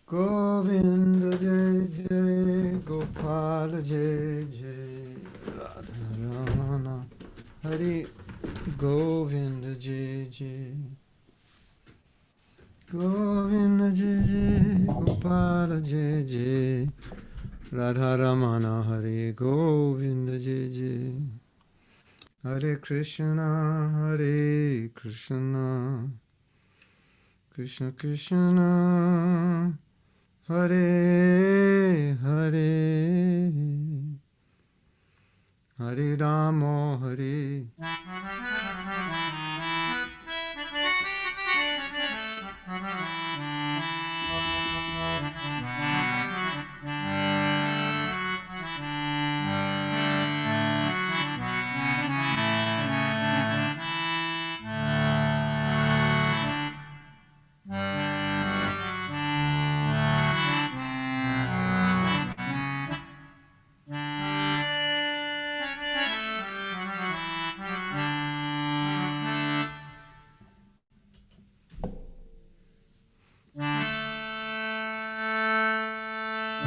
Govinda Jai Jai Gopala Jai Jai Radharana Hari Govinda Jai Jai Govinda Jai Jai Gopala Jai Jai Radharamana Hari Govinda Jai Jai Hare Krishna Krishna Krishna Hare Hare Hare Rama Hare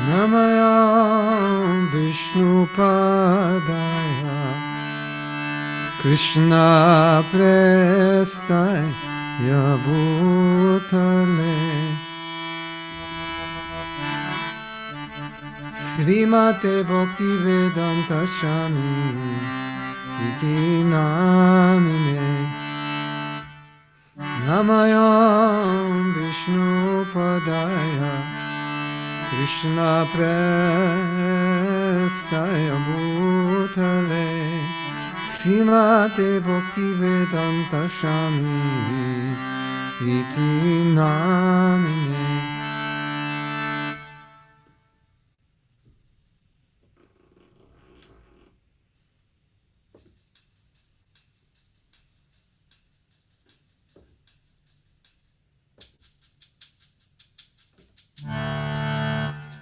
Namaya Vishnu Padaya Krishna Prestaya Bhutale Srimate Bhakti Vedanta Swami Iti Namine Namayam Vishnu Padaya Krishna Prestaya Bhutale Srimate Bhakti Vedanta Swami Iti Namine.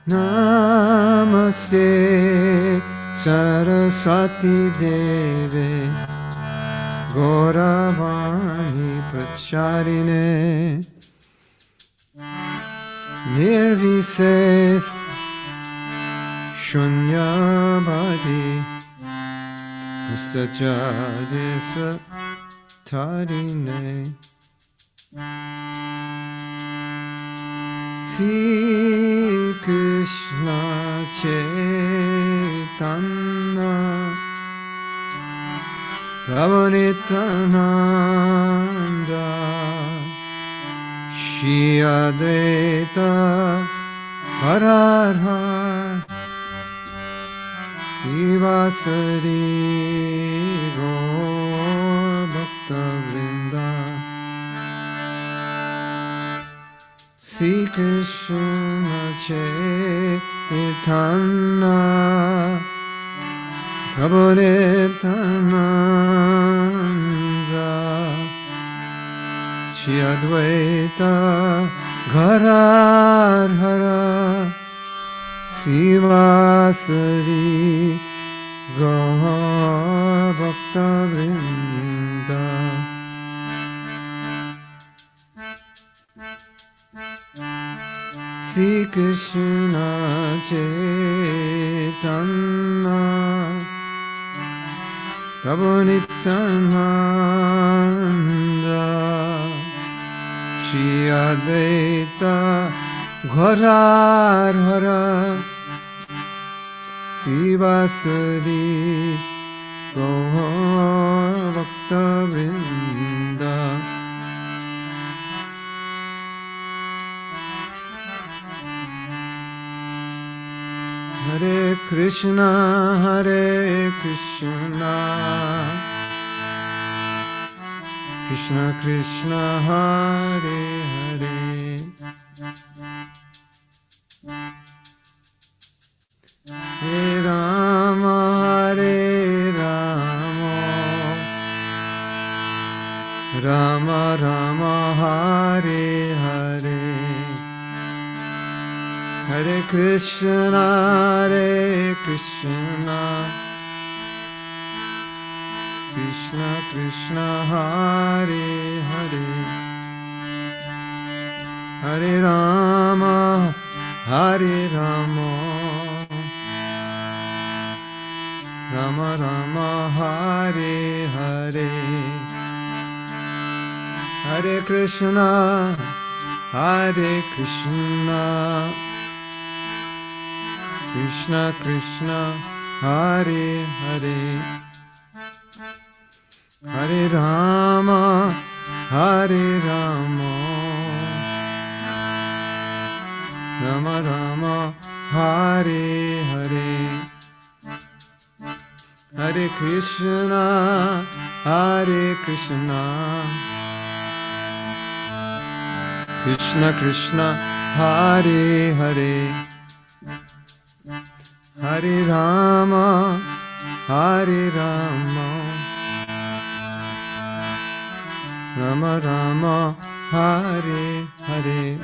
Namaste Saraswati Deve Gauravani Pacharine Nirvises Shunyavadi Nastachadisa Tarine Sri Krishna Chaitanya Prabhu Nityananda Shri Advaita Gadadhar Srivasari Gaur Bhakta Vrinda Sri Krishna Chaitanya Prabhu Nityananda Shri Advaita Gadadhar Srivasari Gaur Bhakta Vrinda. Sri Krishna Chaitanya Prabhu Nityananda Shri Advaita Gadadhar Srivasari Gaur Bhakta Vrinda. Hare Krishna Krishna Krishna Hare Hare Hare Rama Hare Rama Rama Rama Hare Hare Hare Krishna Krishna Krishna Hare Hare Hare Rama, Hare Rama, Rama Rama, Hare Hare, Hare Krishna, Hare Krishna, Krishna Krishna, Hare Hare, Hare Rama, Hare Rama, Rama Rama, Hare Hare, Hare Krishna, Hare Krishna, Krishna Krishna, Hare Hare, Hare Rama, Hare Rama, Rama Rama, Hare Hare,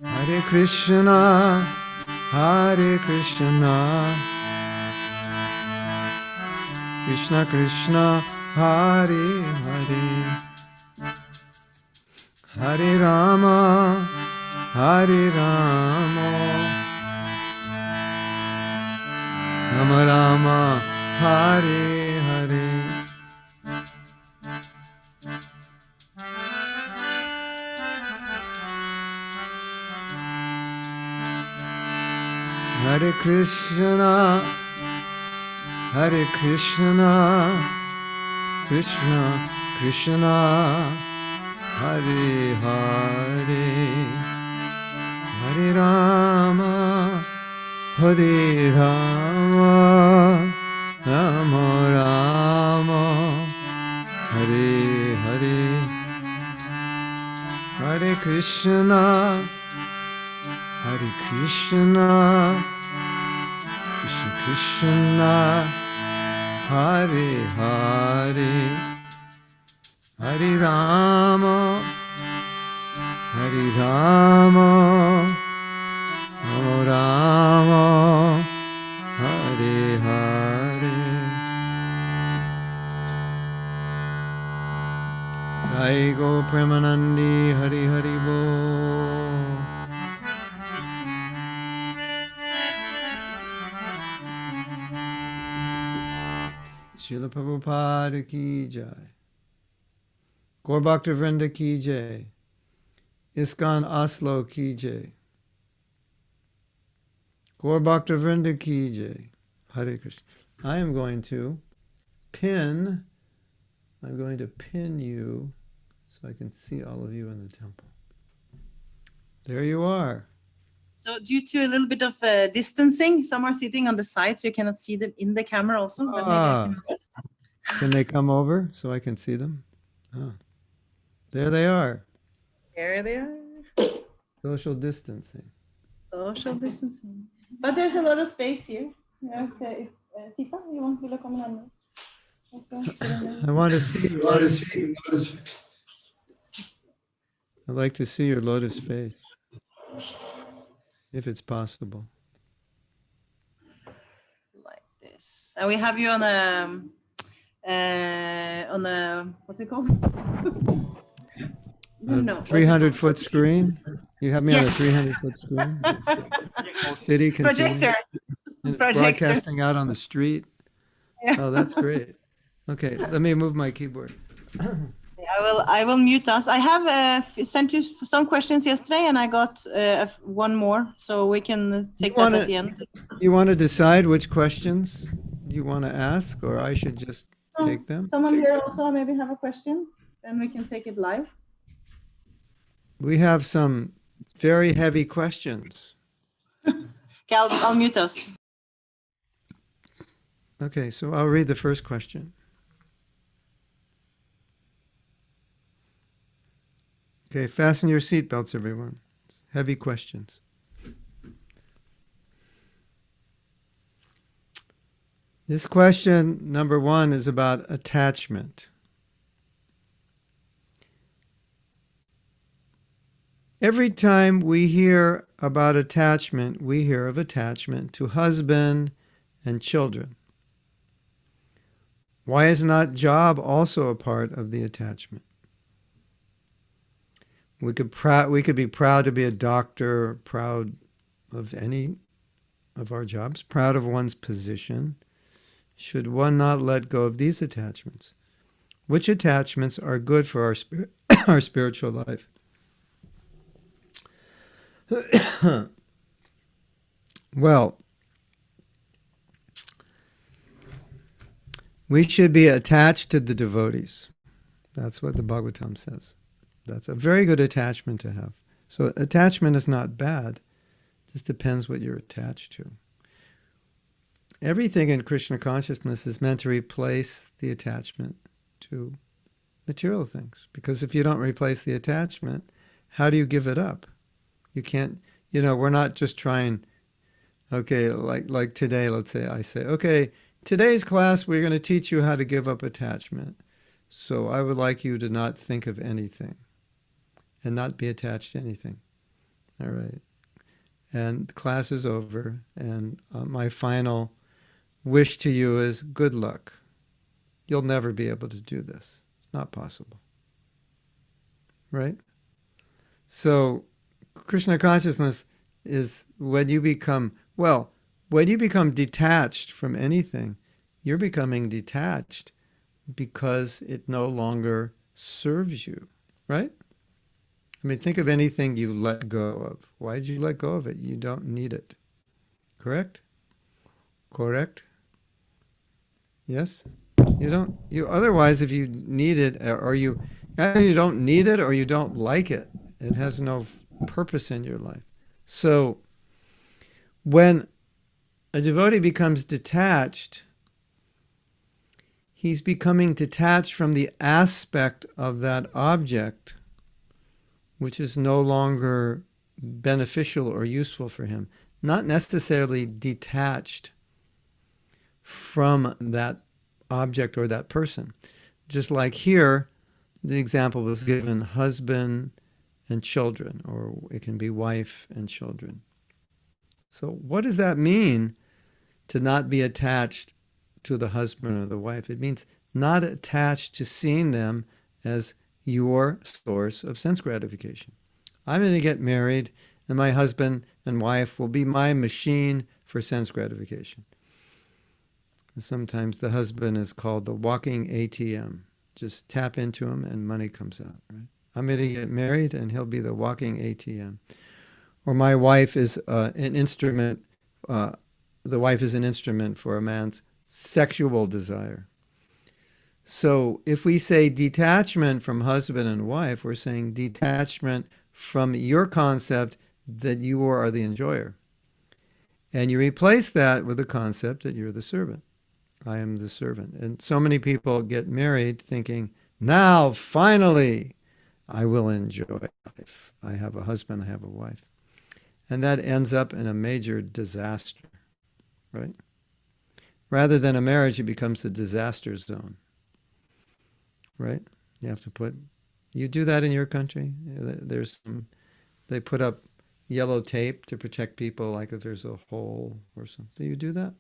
Hare Krishna, Hare Krishna, Krishna Krishna, Hare Hare, Hare Rama, Hare Rama, Rama Rama, Hare Hare. Hare Krishna, Hare Krishna, Krishna Krishna, Hare Hare, Hare Rama, Hare Rama, Rama Rama, Hare Hare, Hare Krishna, Hare Krishna, Krishna Krishna, Hare Hare, Hare Rama, Hare Rama, Rama Rama, Hare Hare. Jai Go Premanandi, Hari Hari Bo. Srila Prabhupada ki jai. Gaur Bhakta Vrinda ki jai. ISKCON Oslo ki jai. Gaur Bhakta Vrinda ki jai. Hare Krishna. I am going to pin you so I can see all of you in the temple. There you are. So due to a little bit of distancing, some are sitting on the side, so you cannot see them in the camera also. But maybe I can they come over so I can see them? There they are. There they are. Social distancing. Social distancing. But there's a lot of space here. Okay. Sita, you want to come in? I want to see your lotus face. I'd like to see your lotus face, if it's possible. Like this. And we have you on a what's it called? A 300-foot screen? You have me on a 300-foot screen? Whole city can Projector. See me? And it's broadcasting out on the street? Yeah. Oh, that's great. Okay, let me move my keyboard. I will mute us. I have sent you some questions yesterday, and I got one more, so we can take that at the end. You want to decide which questions you want to ask, or I should just take them? Someone here also maybe have a question, then we can take it live. We have some very heavy questions. Okay, I'll mute us. Okay, so I'll read the first question. Okay, fasten your seatbelts, everyone. Heavy questions. This question, number one, is about attachment. Every time we hear about attachment, we hear of attachment to husband and children. Why is not job also a part of the attachment? We could be proud to be a doctor, proud of any of our jobs, proud of one's position. Should one not let go of these attachments? Which attachments are good for our our spiritual life? Well, we should be attached to the devotees. That's what the Bhagavatam says. That's a very good attachment to have. So attachment is not bad. It just depends what you're attached to. Everything in Krishna consciousness is meant to replace the attachment to material things. Because if you don't replace the attachment, how do you give it up? You can't, we're not just trying, okay, like today, let's say I say, okay, today's class, we're going to teach you how to give up attachment. So I would like you to not think of anything and not be attached to anything. All right. And the class is over. And my final wish to you is good luck. You'll never be able to do this. It's not possible. Right? So Krishna consciousness is when you become detached from anything, you're becoming detached because it no longer serves you, right? I mean, think of anything you let go of. Why did you let go of it? You don't need it. Correct? Correct? Yes? Otherwise, if you need it, or you don't need it or you don't like it, it has no purpose in your life. So when a devotee becomes detached, he's becoming detached from the aspect of that object which is no longer beneficial or useful for him. Not necessarily detached from that object or that person. Just like here, the example was given husband and children, or it can be wife and children. So what does that mean to not be attached to the husband or the wife? It means not attached to seeing them as your source of sense gratification. I'm going to get married, and my husband and wife will be my machine for sense gratification. Sometimes the husband is called the walking ATM. Just tap into him and money comes out, right? I'm going to get married, and he'll be the walking ATM. Or my wife is an instrument. The wife is an instrument for a man's sexual desire. So if we say detachment from husband and wife, we're saying detachment from your concept that you are the enjoyer. And you replace that with the concept that you're the servant. I am the servant. And so many people get married thinking, now, finally, I will enjoy life. I have a husband, I have a wife. And that ends up in a major disaster, right? Rather than a marriage, it becomes a disaster zone. Right? You do that in your country? They put up yellow tape to protect people, like if there's a hole or something. Do you do that?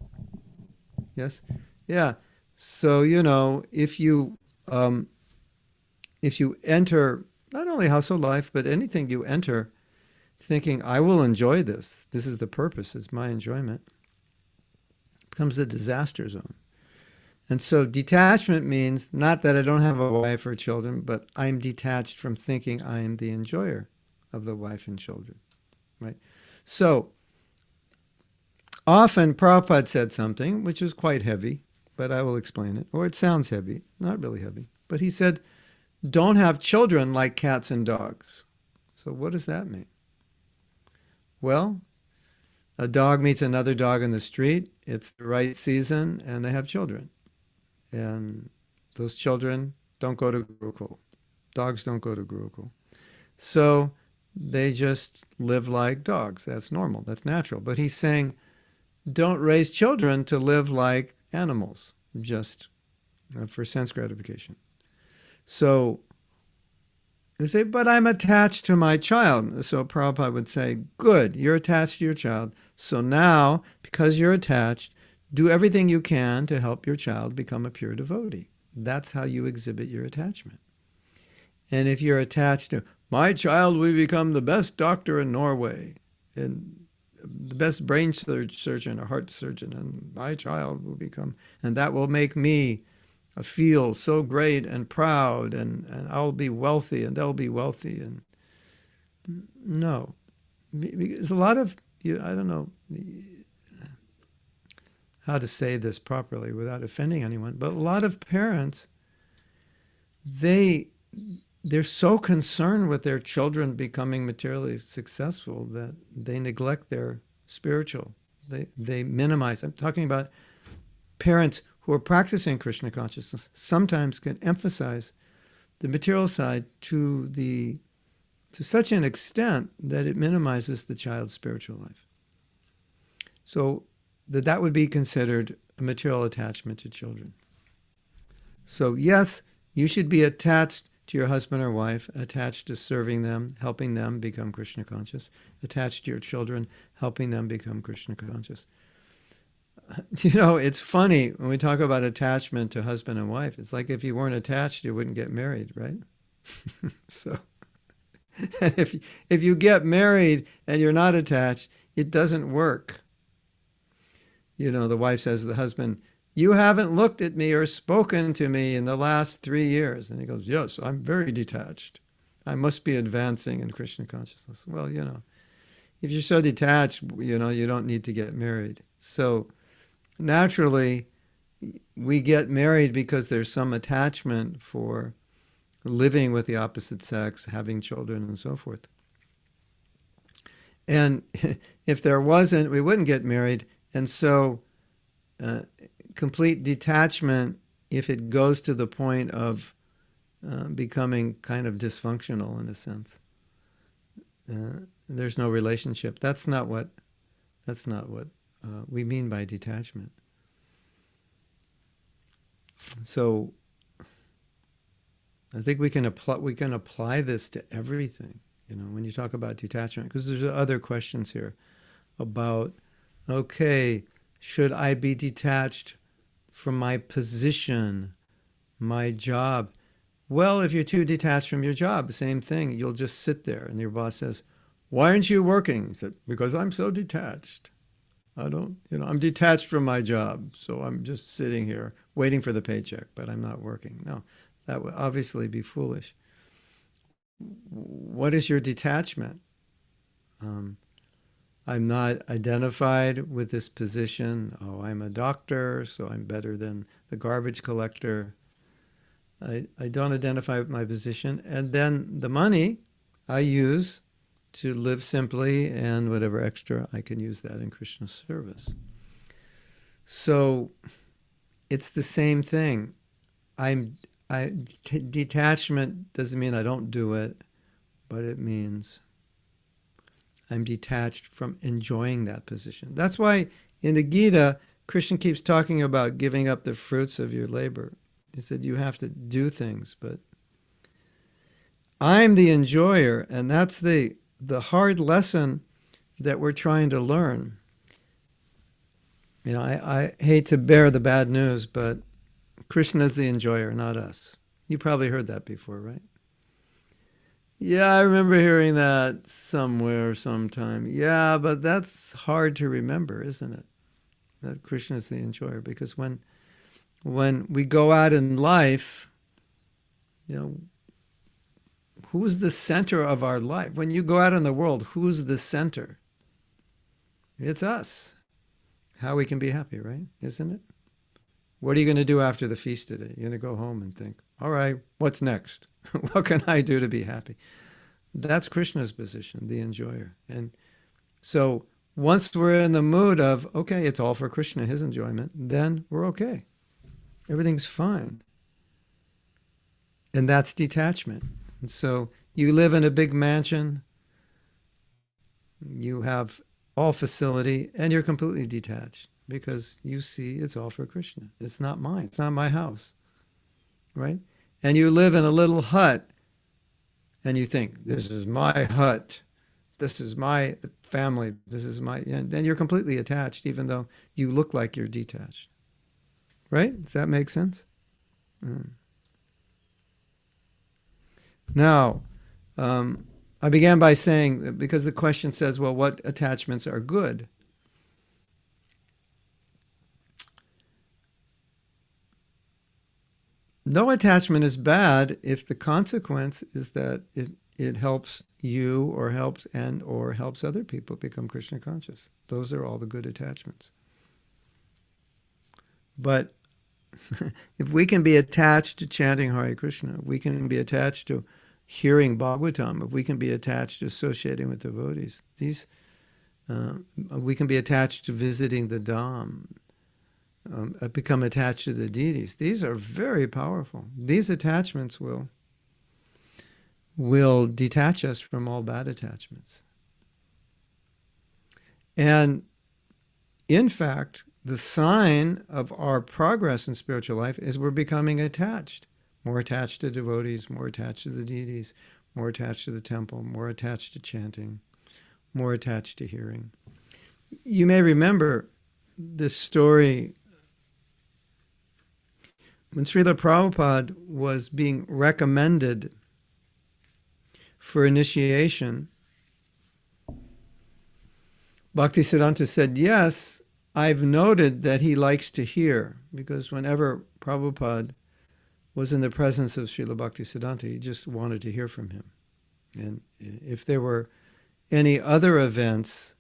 Yes? Yeah. So, if you enter, not only household life, but anything you enter thinking, I will enjoy this. This is the purpose. It's my enjoyment. It becomes a disaster zone. And so detachment means not that I don't have a wife or children, but I'm detached from thinking I am the enjoyer of the wife and children, right? So often Prabhupada said something which is quite heavy, but I will explain it. Or it sounds heavy, not really heavy. But he said, don't have children like cats and dogs. So what does that mean? Well, a dog meets another dog in the street, it's the right season, and they have children. And those children don't go to Gurukul. Dogs don't go to Gurukul. So they just live like dogs. That's normal. That's natural. But he's saying, don't raise children to live like animals, just for sense gratification. So they say, but I'm attached to my child. So Prabhupada would say, good, you're attached to your child. So now, because you're attached, do everything you can to help your child become a pure devotee. That's how you exhibit your attachment. And if you're attached to, My child will become the best doctor in Norway, and the best brain surgeon or heart surgeon, and my child will become, and that will make me feel so great and proud, and I'll be wealthy, and they'll be wealthy. And no, because a lot of, I don't know how to say this properly without offending anyone, but a lot of parents, they're so concerned with their children becoming materially successful that they neglect their spiritual. They minimize. I'm talking about parents who are practicing Krishna consciousness sometimes can emphasize the material side to such an extent that it minimizes the child's spiritual life. So that would be considered a material attachment to children. So yes, you should be attached to your husband or wife, attached to serving them, helping them become Krishna conscious, attached to your children, helping them become Krishna conscious. It's funny when we talk about attachment to husband and wife. It's like if you weren't attached, you wouldn't get married, right? So if you get married and you're not attached, it doesn't work. The wife says to the husband, "You haven't looked at me or spoken to me in the last 3 years." And he goes, "Yes, I'm very detached. I must be advancing in Krishna consciousness." Well, if you're so detached, you don't need to get married. So naturally, we get married because there's some attachment for living with the opposite sex, having children, and so forth. And if there wasn't, we wouldn't get married. And so complete detachment, if it goes to the point of becoming kind of dysfunctional in a sense, there's no relationship. That's not what we mean by detachment. So I think we can apply this to everything. When you talk about detachment, because there's other questions here about, okay, should I be detached from my position, my job? Well, if you're too detached from your job, the same thing. You'll just sit there and your boss says, "Why aren't you working?" You said, "Because I'm so detached. I'm detached from my job, so I'm just sitting here waiting for the paycheck, but I'm not working." No, that would obviously be foolish. What is your detachment? I'm not identified with this position. Oh, I'm a doctor, so I'm better than the garbage collector. I don't identify with my position. And then the money I use to live simply, and whatever extra, I can use that in Krishna's service. So it's the same thing. Detachment doesn't mean I don't do it, but it means I'm detached from enjoying that position. That's why in the Gita, Krishna keeps talking about giving up the fruits of your labor. He said you have to do things, but I'm the enjoyer, and that's the hard lesson that we're trying to learn. I hate to bear the bad news, but Krishna's the enjoyer, not us. You probably heard that before, right? Yeah, I remember hearing that somewhere, sometime. Yeah, but that's hard to remember, isn't it? That Krishna is the enjoyer. Because when we go out in life, who's the center of our life? When you go out in the world, who's the center? It's us. How we can be happy, right? Isn't it? What are you going to do after the feast today? You're going to go home and think, all right, what's next? What can I do to be happy? That's Krishna's position, the enjoyer. And so once we're in the mood of, okay, it's all for Krishna, his enjoyment, then we're okay. Everything's fine. And that's detachment. And so you live in a big mansion, you have all facility, and you're completely detached because you see it's all for Krishna. It's not mine. It's not my house, right? And you live in a little hut, and you think, this is my hut. This is my family. This is my... And then you're completely attached, even though you look like you're detached. Right? Does that make sense? Now, I began by saying, because the question says, well, what attachments are good? No attachment is bad if the consequence is that it helps you or helps other people become Krishna conscious. Those are all the good attachments. But if we can be attached to chanting Hare Krishna, we can be attached to hearing Bhagavatam, if we can be attached to associating with devotees, we can be attached to visiting the Dham, become attached to the deities. These are very powerful. These attachments will detach us from all bad attachments. And in fact, the sign of our progress in spiritual life is we're becoming attached. More attached to devotees, more attached to the deities, more attached to the temple, more attached to chanting, more attached to hearing. You may remember this story when Srila Prabhupada was being recommended for initiation. Bhaktisiddhanta said, yes, I've noted that he likes to hear, because whenever Prabhupada was in the presence of Srila Bhaktisiddhanta, he just wanted to hear from him. And if there were any other events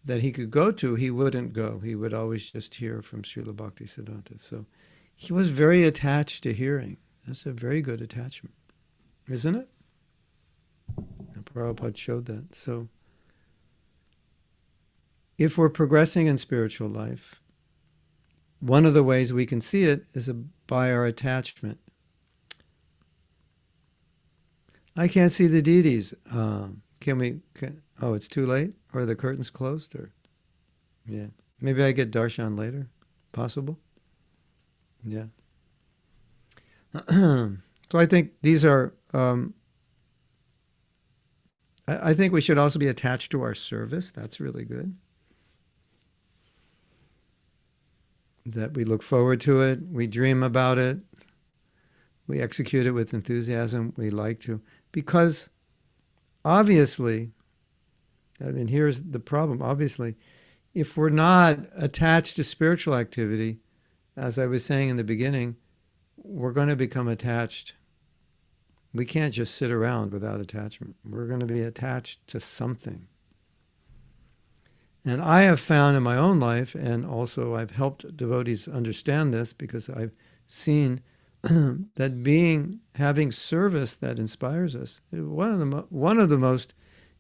that he could go to, he wouldn't go. He would always just hear from Srila Bhaktisiddhanta. So he was very attached to hearing. That's a very good attachment, isn't it? And Prabhupada showed that. So if we're progressing in spiritual life, one of the ways we can see it is by our attachment. I can't see the deities. Oh, it's too late? Or the curtain's closed? Or yeah. Maybe I get darshan later. Possible? Yeah. So I think these are, I think we should also be attached to our service. That's really good. That we look forward to it, we dream about it, we execute it with enthusiasm, we like to. Because obviously, I mean, here's the problem, obviously, if we're not attached to spiritual activity, as I was saying in the beginning, we're going to become attached. We can't just sit around without attachment. We're going to be attached to something. And I have found in my own life, and also I've helped devotees understand this because I've seen that having service that inspires us is one of the most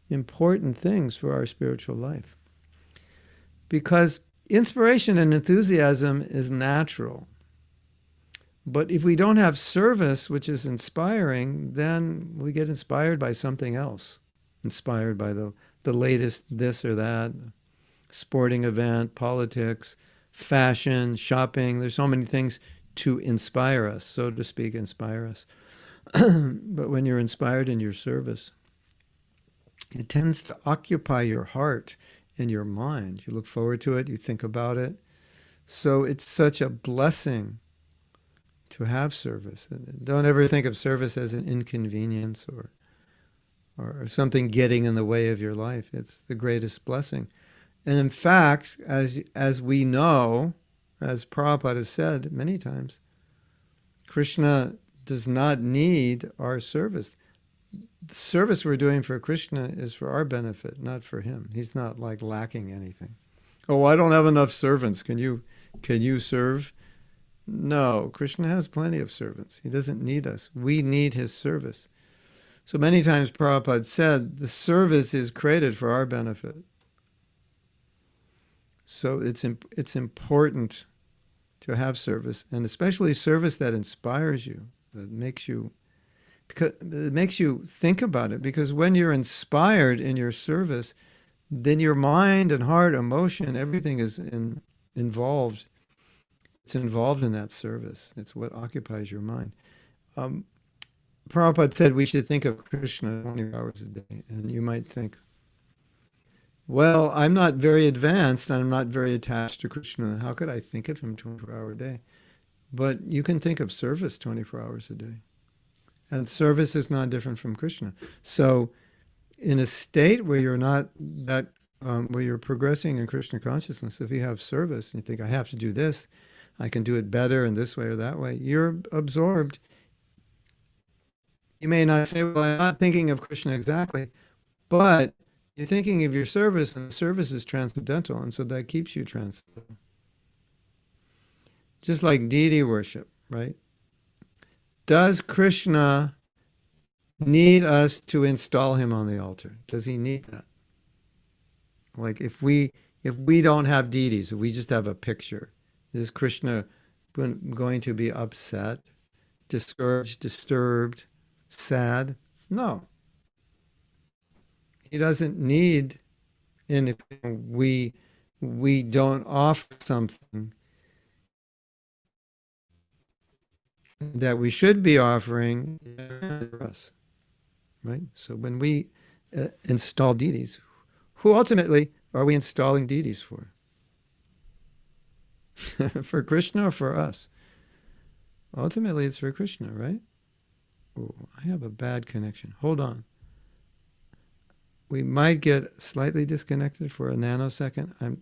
important things for our spiritual life. Because inspiration and enthusiasm is natural. But if we don't have service, which is inspiring, then we get inspired by something else. Inspired by the latest this or that, sporting event, politics, fashion, shopping. There's so many things to inspire us, so to speak, inspire us. But when you're inspired in your service, it tends to occupy your heart and your mind. You look forward to it, you think about it. So it's such a blessing to have service. Don't ever think of service as an inconvenience or something getting in the way of your life. It's the greatest blessing. And in fact, as we know, as Prabhupada has said many times, Krishna does not need our service. The service we're doing for Krishna is for our benefit, not for him. He's not like lacking anything. Oh, I don't have enough servants. Can you serve? No, Krishna has plenty of servants. He doesn't need us. We need his service. So many times Prabhupada said the service is created for our benefit. So it's important to have service, and especially service that inspires you, that makes you think about it. Because when you're inspired in your service, then your mind and heart, emotion, everything is involved. It's involved in that service. It's what occupies your mind. Prabhupada said we should think of Krishna 20 hours a day, and you might think, well, I'm not very advanced and I'm not very attached to Krishna. How could I think of him 24 hours a day? But you can think of service 24 hours a day. And service is not different from Krishna. So in a state where you're not that, where you're progressing in Krishna consciousness, if you have service and you think, I have to do this, I can do it better in this way or that way, you're absorbed. You may not say, well, I'm not thinking of Krishna exactly, but you're thinking of your service, and the service is transcendental, and so that keeps you transcendental. Just like deity worship, right? Does Krishna need us to install him on the altar? Does he need that? Like if we don't have deities, if we just have a picture, is Krishna going to be upset, discouraged, disturbed, sad? No. He doesn't need, and if we don't offer something that we should be offering for us, right? So when we install deities, who ultimately are we installing deities for? For Krishna or for us? Ultimately, it's for Krishna, right? Oh, I have a bad connection. Hold on. We might get slightly disconnected for a nanosecond.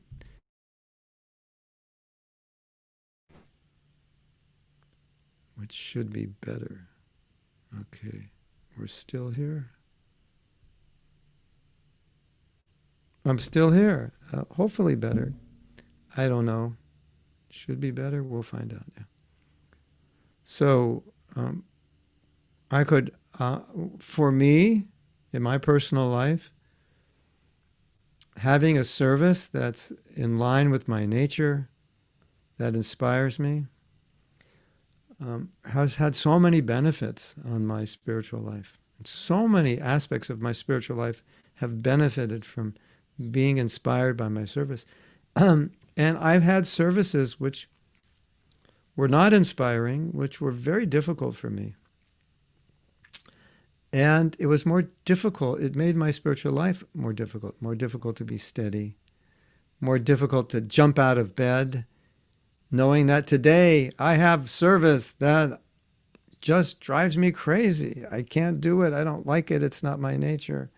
Which should be better. Okay, we're still here. I'm still here. Hopefully better. I don't know. Should be better. We'll find out. Yeah. So I could, for me, in my personal life, having a service that's in line with my nature, that inspires me, has had so many benefits on my spiritual life. So many aspects of my spiritual life have benefited from being inspired by my service. And I've had services which were not inspiring, which were very difficult for me. And it was more difficult. It made my spiritual life more difficult to be steady, more difficult to jump out of bed, knowing that today I have service that just drives me crazy. I can't do it. I don't like it. It's not my nature.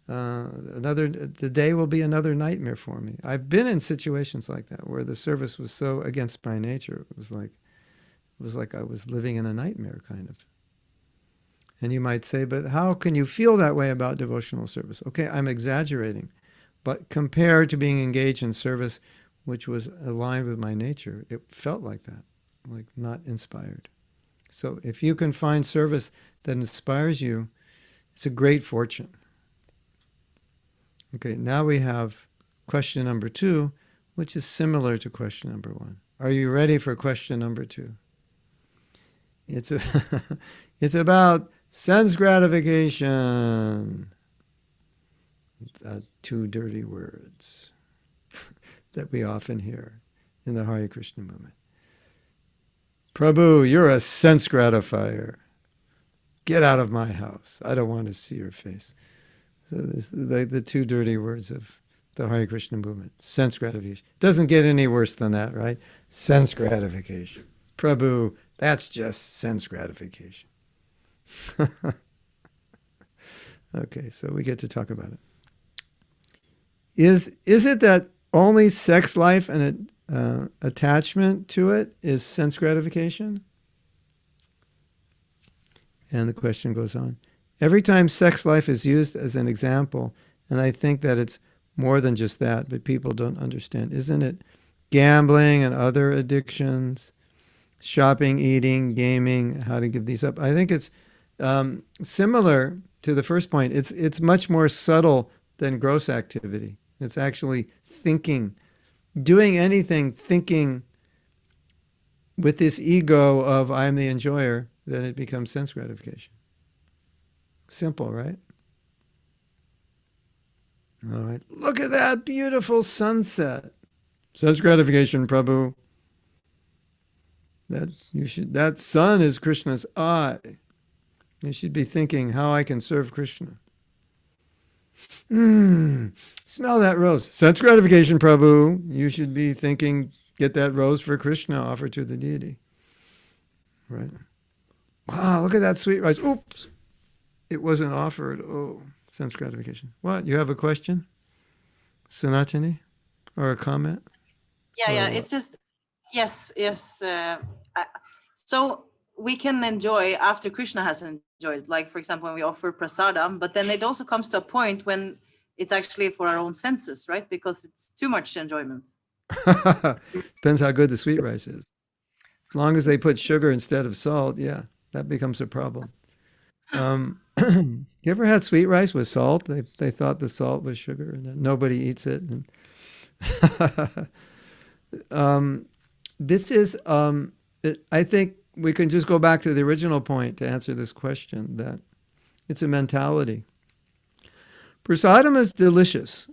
The day will be another nightmare for me. I've been in situations like that where the service was so against my nature. It was like I was living in a nightmare, kind of. And you might say, but how can you feel that way about devotional service? Okay, I'm exaggerating. But compared to being engaged in service which was aligned with my nature, it felt like that, like not inspired. So if you can find service that inspires you, it's a great fortune. Okay, now we have question number 2, which is similar to question number 1. Are you ready for question number 2? It's about sense gratification. 2 dirty words that we often hear in the Hare Krishna movement. Prabhu, you're a sense gratifier. Get out of my house. I don't want to see your face. So this is the 2 dirty words of the Hare Krishna movement. Sense gratification. Doesn't get any worse than that, right? Sense gratification. Prabhu, that's just sense gratification. Okay, so we get to talk about it. Is it that only sex life and attachment to it is sense gratification? And the question goes on. Every time sex life is used as an example, and I think that it's more than just that, but people don't understand. Isn't it gambling and other addictions, shopping, eating, gaming, how to give these up? I think it's similar to the first point. It's much more subtle than gross activity. It's actually thinking, doing anything, thinking with this ego of I'm the enjoyer, then it becomes sense gratification. Simple, right? All right. Look at that beautiful sunset. Sense gratification, Prabhu. That sun is Krishna's eye. You should be thinking how I can serve Krishna. Smell that rose. Sense gratification, Prabhu. You should be thinking, get that rose for Krishna, offer to the deity. Right? Wow, look at that sweet rice. Oops, it wasn't offered. Oh, sense gratification. What? You have a question, Sanatani, or a comment, or Yeah. what? It's just yes. So we can enjoy after Krishna has enjoyed, like for example, when we offer prasadam, but then it also comes to a point when it's actually for our own senses, right? Because it's too much enjoyment. Depends how good the sweet rice is. As long as they put sugar instead of salt, yeah, that becomes a problem. You ever had sweet rice with salt? They thought the salt was sugar, and then nobody eats it. And this is, I think we can just go back to the original point to answer this question, that it's a mentality. Prasadam is delicious.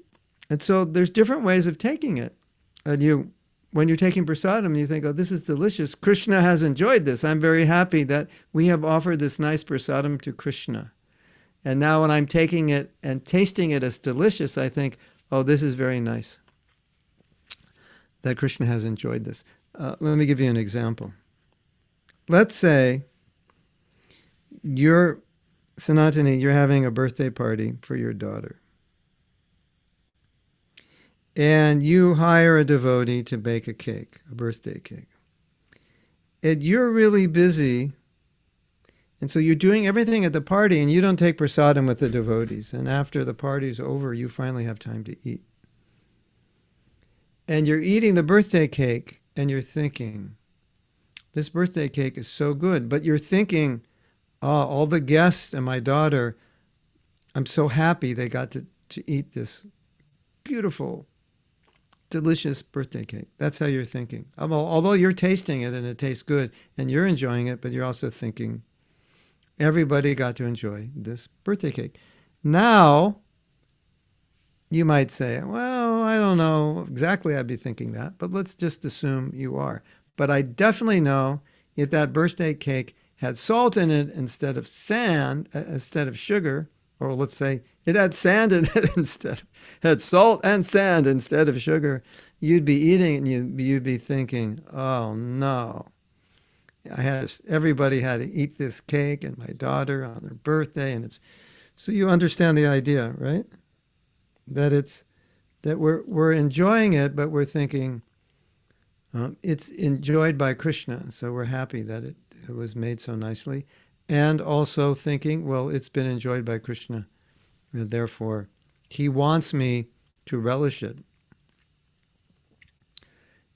And so there's different ways of taking it. And when you're taking prasadam, you think, oh, this is delicious. Krishna has enjoyed this. I'm very happy that we have offered this nice prasadam to Krishna. And now when I'm taking it and tasting it as delicious, I think, oh, this is very nice that Krishna has enjoyed this. Let me give you an example. Let's say Sanatani, you're having a birthday party for your daughter. And you hire a devotee to bake a cake, a birthday cake. And you're really busy. And so you're doing everything at the party, and you don't take prasadam with the devotees. And after the party's over, you finally have time to eat. And you're eating the birthday cake, and you're thinking, this birthday cake is so good. But you're thinking, oh, all the guests and my daughter, I'm so happy they got to eat this beautiful, delicious birthday cake. That's how you're thinking. Although you're tasting it and it tastes good and you're enjoying it, but you're also thinking, everybody got to enjoy this birthday cake. Now, you might say, well, I don't know exactly I'd be thinking that, but let's just assume you are. But I definitely know if that birthday cake had salt in it instead of instead of sugar, or let's say it had sand in it had salt and sand instead of sugar, you'd be eating it and you'd be thinking, oh no, everybody had to eat this cake and my daughter on their birthday, and so you understand the idea, right? That we're enjoying it, but we're thinking it's enjoyed by Krishna, so we're happy that it was made so nicely, and also thinking, well, it's been enjoyed by Krishna, and therefore he wants me to relish it.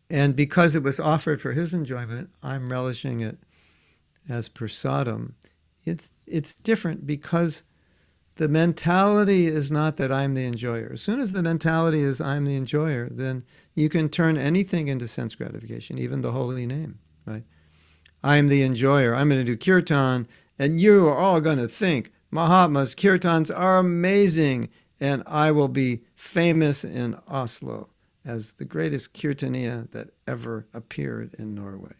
And because it was offered for his enjoyment, I'm relishing it as prasadam. It's different because the mentality is not that I'm the enjoyer. As soon as the mentality is I'm the enjoyer, then you can turn anything into sense gratification, even the holy name, right? I'm the enjoyer. I'm going to do kirtan, and you are all going to think Mahatma's kirtans are amazing, and I will be famous in Oslo as the greatest kirtaniya that ever appeared in Norway.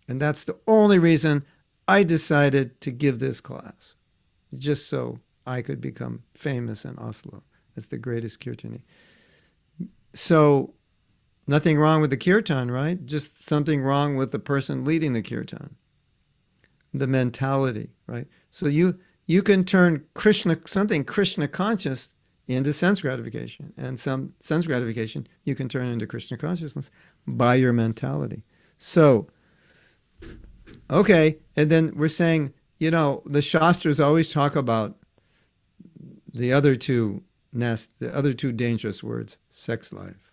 And that's the only reason I decided to give this class, just so I could become famous in Oslo as the greatest kirtani. So nothing wrong with the kirtan, right? Just something wrong with the person leading the kirtan. The mentality, right? So you can turn something Krishna conscious into sense gratification, and some sense gratification you can turn into Krishna consciousness by your mentality. So, okay, and then we're saying, the Shastras always talk about the other two dangerous words, sex life.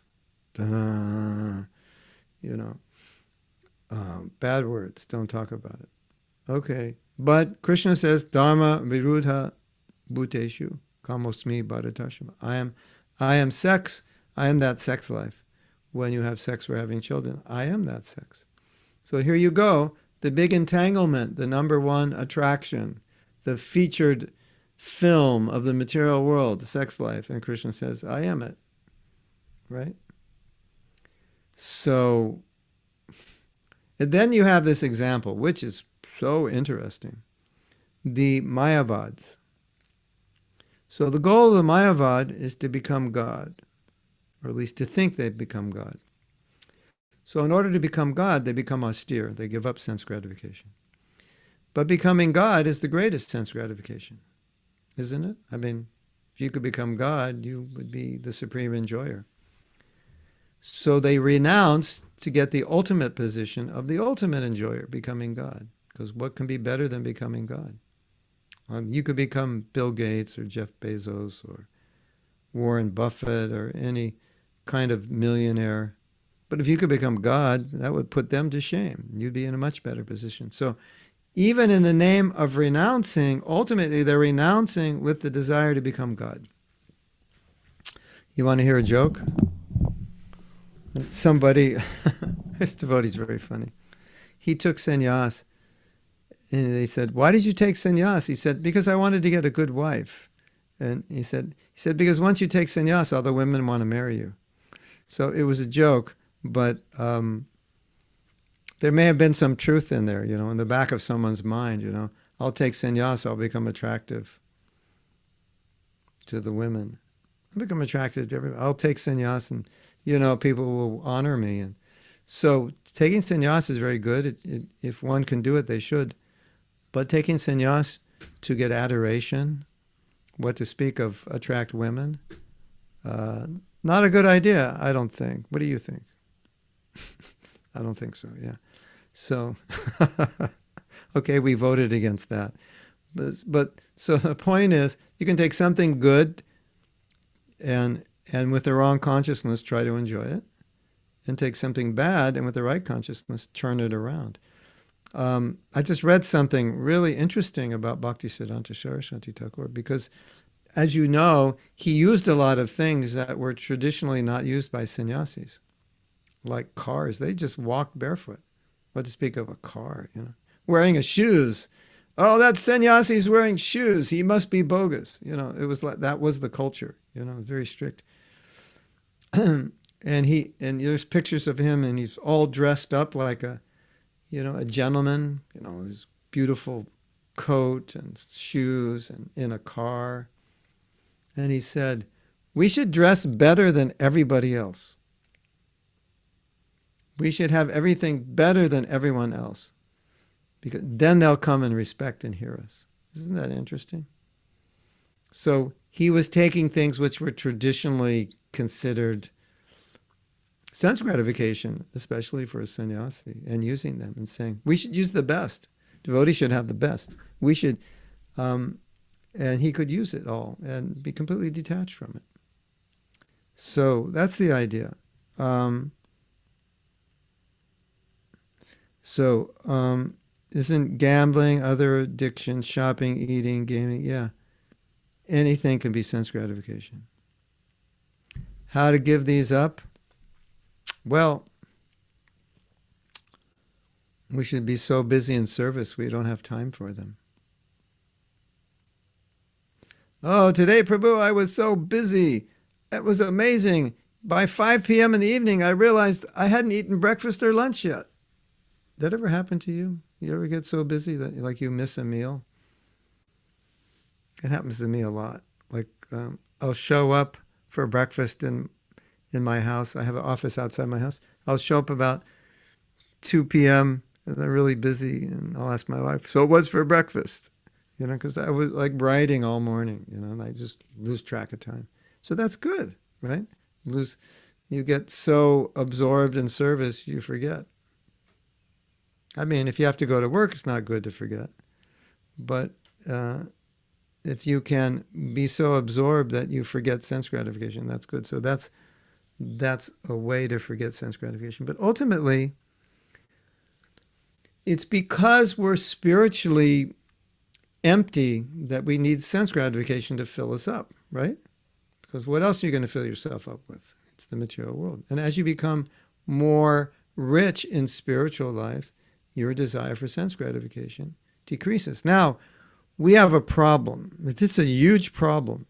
Bad words, don't talk about it. Okay, but Krishna says, Dharma virudha bhuteshu kamosmi bharatashama. I am sex, I am that sex life. When you have sex for having children, I am that sex. So here you go, the big entanglement, the number one attraction, the featured film of the material world, the sex life, and Krishna says, I am it, right? So, and then you have this example, which is so interesting, the Mayavads. So the goal of the Mayavad is to become God, or at least to think they've become God. So in order to become God, they become austere. They give up sense gratification. But becoming God is the greatest sense gratification, isn't it? I mean, if you could become God, you would be the supreme enjoyer. So they renounce to get the ultimate position of the ultimate enjoyer, becoming God. Because what can be better than becoming God? You could become Bill Gates or Jeff Bezos or Warren Buffett or any kind of millionaire. But if you could become God, that would put them to shame. You'd be in a much better position. So even in the name of renouncing, ultimately they're renouncing with the desire to become God. You want to hear a joke? Somebody, this devotee's very funny. He took sannyas, and they said, "Why did you take sannyas?" He said, "Because I wanted to get a good wife." And he said, "Because once you take sannyas, all the women want to marry you." So it was a joke, but there may have been some truth in there, in the back of someone's mind, I'll take sannyas, I'll become attractive to the women. I'll become attractive to everybody. I'll take sannyas and, people will honor me. And so taking sannyas is very good. If one can do it, they should. But taking sannyas to get adoration, what to speak of attract women, not a good idea, I don't think. What do you think? I don't think so, yeah. So, okay, we voted against that. But so the point is, you can take something good and with the wrong consciousness, try to enjoy it, and take something bad and with the right consciousness, turn it around. I just read something really interesting about Bhaktisiddhanta Saraswati Thakur because, as you know, he used a lot of things that were traditionally not used by sannyasis, like cars. They just walked barefoot. What to speak of a car, wearing shoes. Oh, that sannyasi's wearing shoes. He must be bogus. It was like that was the culture. Very strict. and there's pictures of him, and he's all dressed up like a gentleman. His beautiful coat and shoes, and in a car. And he said, "We should dress better than everybody else. We should have everything better than everyone else, because then they'll come and respect and hear us." Isn't that interesting? So he was taking things which were traditionally considered sense gratification, especially for a sannyasi, and using them and saying, we should use the best. Devotees should have the best. We should, and he could use it all and be completely detached from it. So that's the idea. Isn't gambling, other addictions, shopping, eating, gaming, yeah. Anything can be sense gratification. How to give these up? Well, we should be so busy in service we don't have time for them. Oh, today, Prabhu, I was so busy. It was amazing. By 5 p.m. in the evening, I realized I hadn't eaten breakfast or lunch yet. That ever happen to you? You ever get so busy that like you miss a meal? It happens to me a lot. Like I'll show up for breakfast in my house. I have an office outside my house. I'll show up about 2 p.m. and I'm really busy, and I'll ask my wife, "So what's for breakfast?" Because I was like writing all morning, and I just lose track of time. So that's good, right? You get so absorbed in service, you forget. I mean, if you have to go to work, it's not good to forget. But if you can be so absorbed that you forget sense gratification, that's good. So that's a way to forget sense gratification. But ultimately, it's because we're spiritually empty that we need sense gratification to fill us up, right? Because what else are you going to fill yourself up with? It's the material world. And as you become more rich in spiritual life, your desire for sense gratification decreases. Now, we have a problem. It's a huge problem.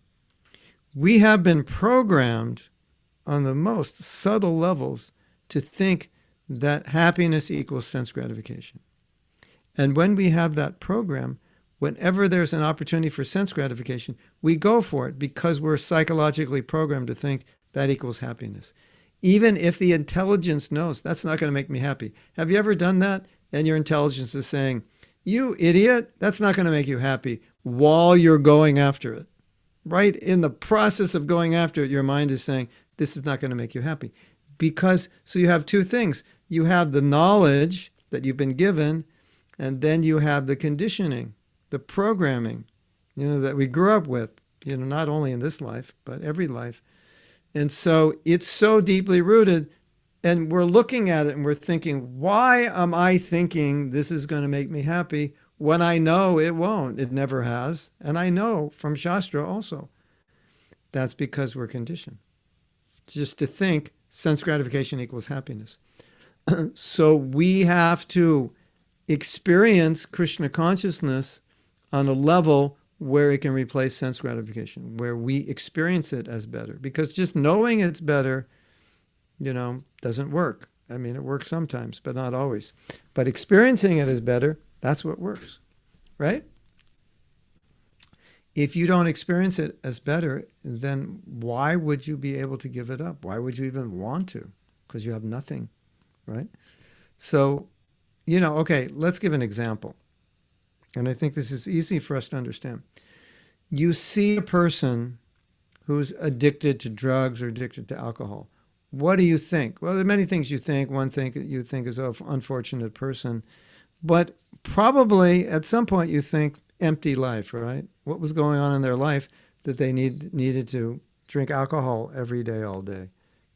We have been programmed on the most subtle levels to think that happiness equals sense gratification. And when we have that program, whenever there's an opportunity for sense gratification, we go for it because we're psychologically programmed to think that equals happiness. Even if the intelligence knows that's not going to make me happy. Have you ever done that? And your intelligence is saying, You idiot, that's not going to make you happy while you're going after it. Right in the process of going after it, your mind is saying, this is not going to make you happy. Because, so you have two things. You have the knowledge that you've been given, and then you have the conditioning, the programming, that we grew up with, not only in this life, but every life. And so it's so deeply rooted, and we're looking at it and we're thinking, why am I thinking this is going to make me happy when I know it won't? It never has. And I know from Shastra also. That's because we're conditioned just to think sense gratification equals happiness. So we have to experience Krishna consciousness on a level where it can replace sense gratification, where we experience it as better. Because just knowing it's better, doesn't work. I mean, it works sometimes, but not always. But experiencing it as better, that's what works, right? If you don't experience it as better, then why would you be able to give it up? Why would you even want to? Because you have nothing, right? So, okay, let's give an example. And I think this is easy for us to understand. You see a person who's addicted to drugs or addicted to alcohol. What do you think? Well, there are many things you think. One thing you think is, oh, unfortunate person. But probably at some point you think, empty life, right? What was going on in their life that they needed to drink alcohol every day, all day?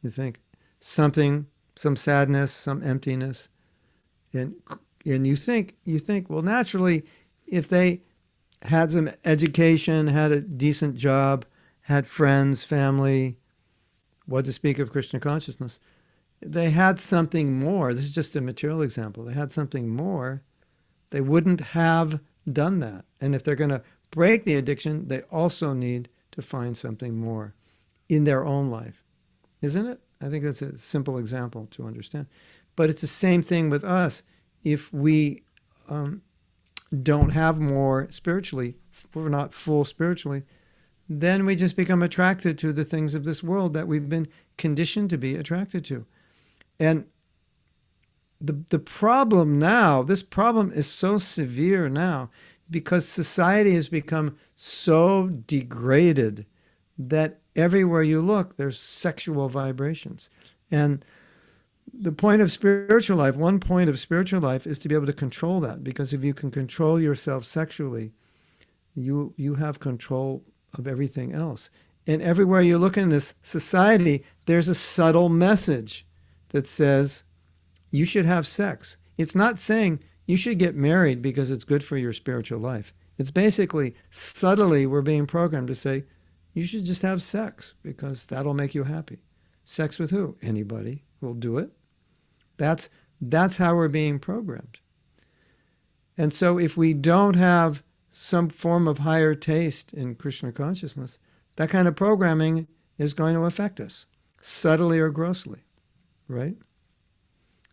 You think something, some sadness, some emptiness. And you think, well, naturally, if they had some education, had a decent job, had friends, family, what to speak of Krishna consciousness, they had something more. This is just a material example. They had something more. They wouldn't have done that. And if they're going to break the addiction, they also need to find something more in their own life. Isn't it? I think that's a simple example to understand. But it's the same thing with us. If we don't have more spiritually, we're not full spiritually, then we just become attracted to the things of this world that we've been conditioned to be attracted to. And the problem now, this problem is so severe now because society has become so degraded that everywhere you look, there's sexual vibrations. And the point of spiritual life, one point of spiritual life is to be able to control that, because if you can control yourself sexually, you have control of everything else. And everywhere you look in this society, there's a subtle message that says you should have sex. It's not saying you should get married because it's good for your spiritual life. It's basically, subtly, we're being programmed to say, you should just have sex because that'll make you happy. Sex with who? Anybody will do it. That's how we're being programmed. And so if we don't have some form of higher taste in Krishna consciousness, that kind of programming is going to affect us, subtly or grossly, right?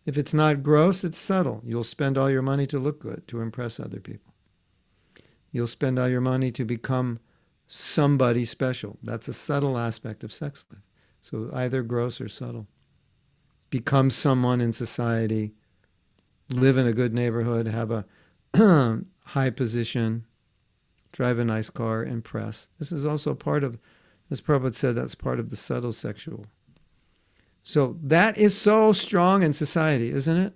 If it's not gross, it's subtle. You'll spend all your money to look good, to impress other people. You'll spend all your money to become somebody special. That's a subtle aspect of sex life. So either gross or subtle. Become someone in society, live in a good neighborhood, have a high position, drive a nice car, impress. This is also part of, as Prabhupada said, that's part of the subtle sexual. So that is so strong in society, isn't it?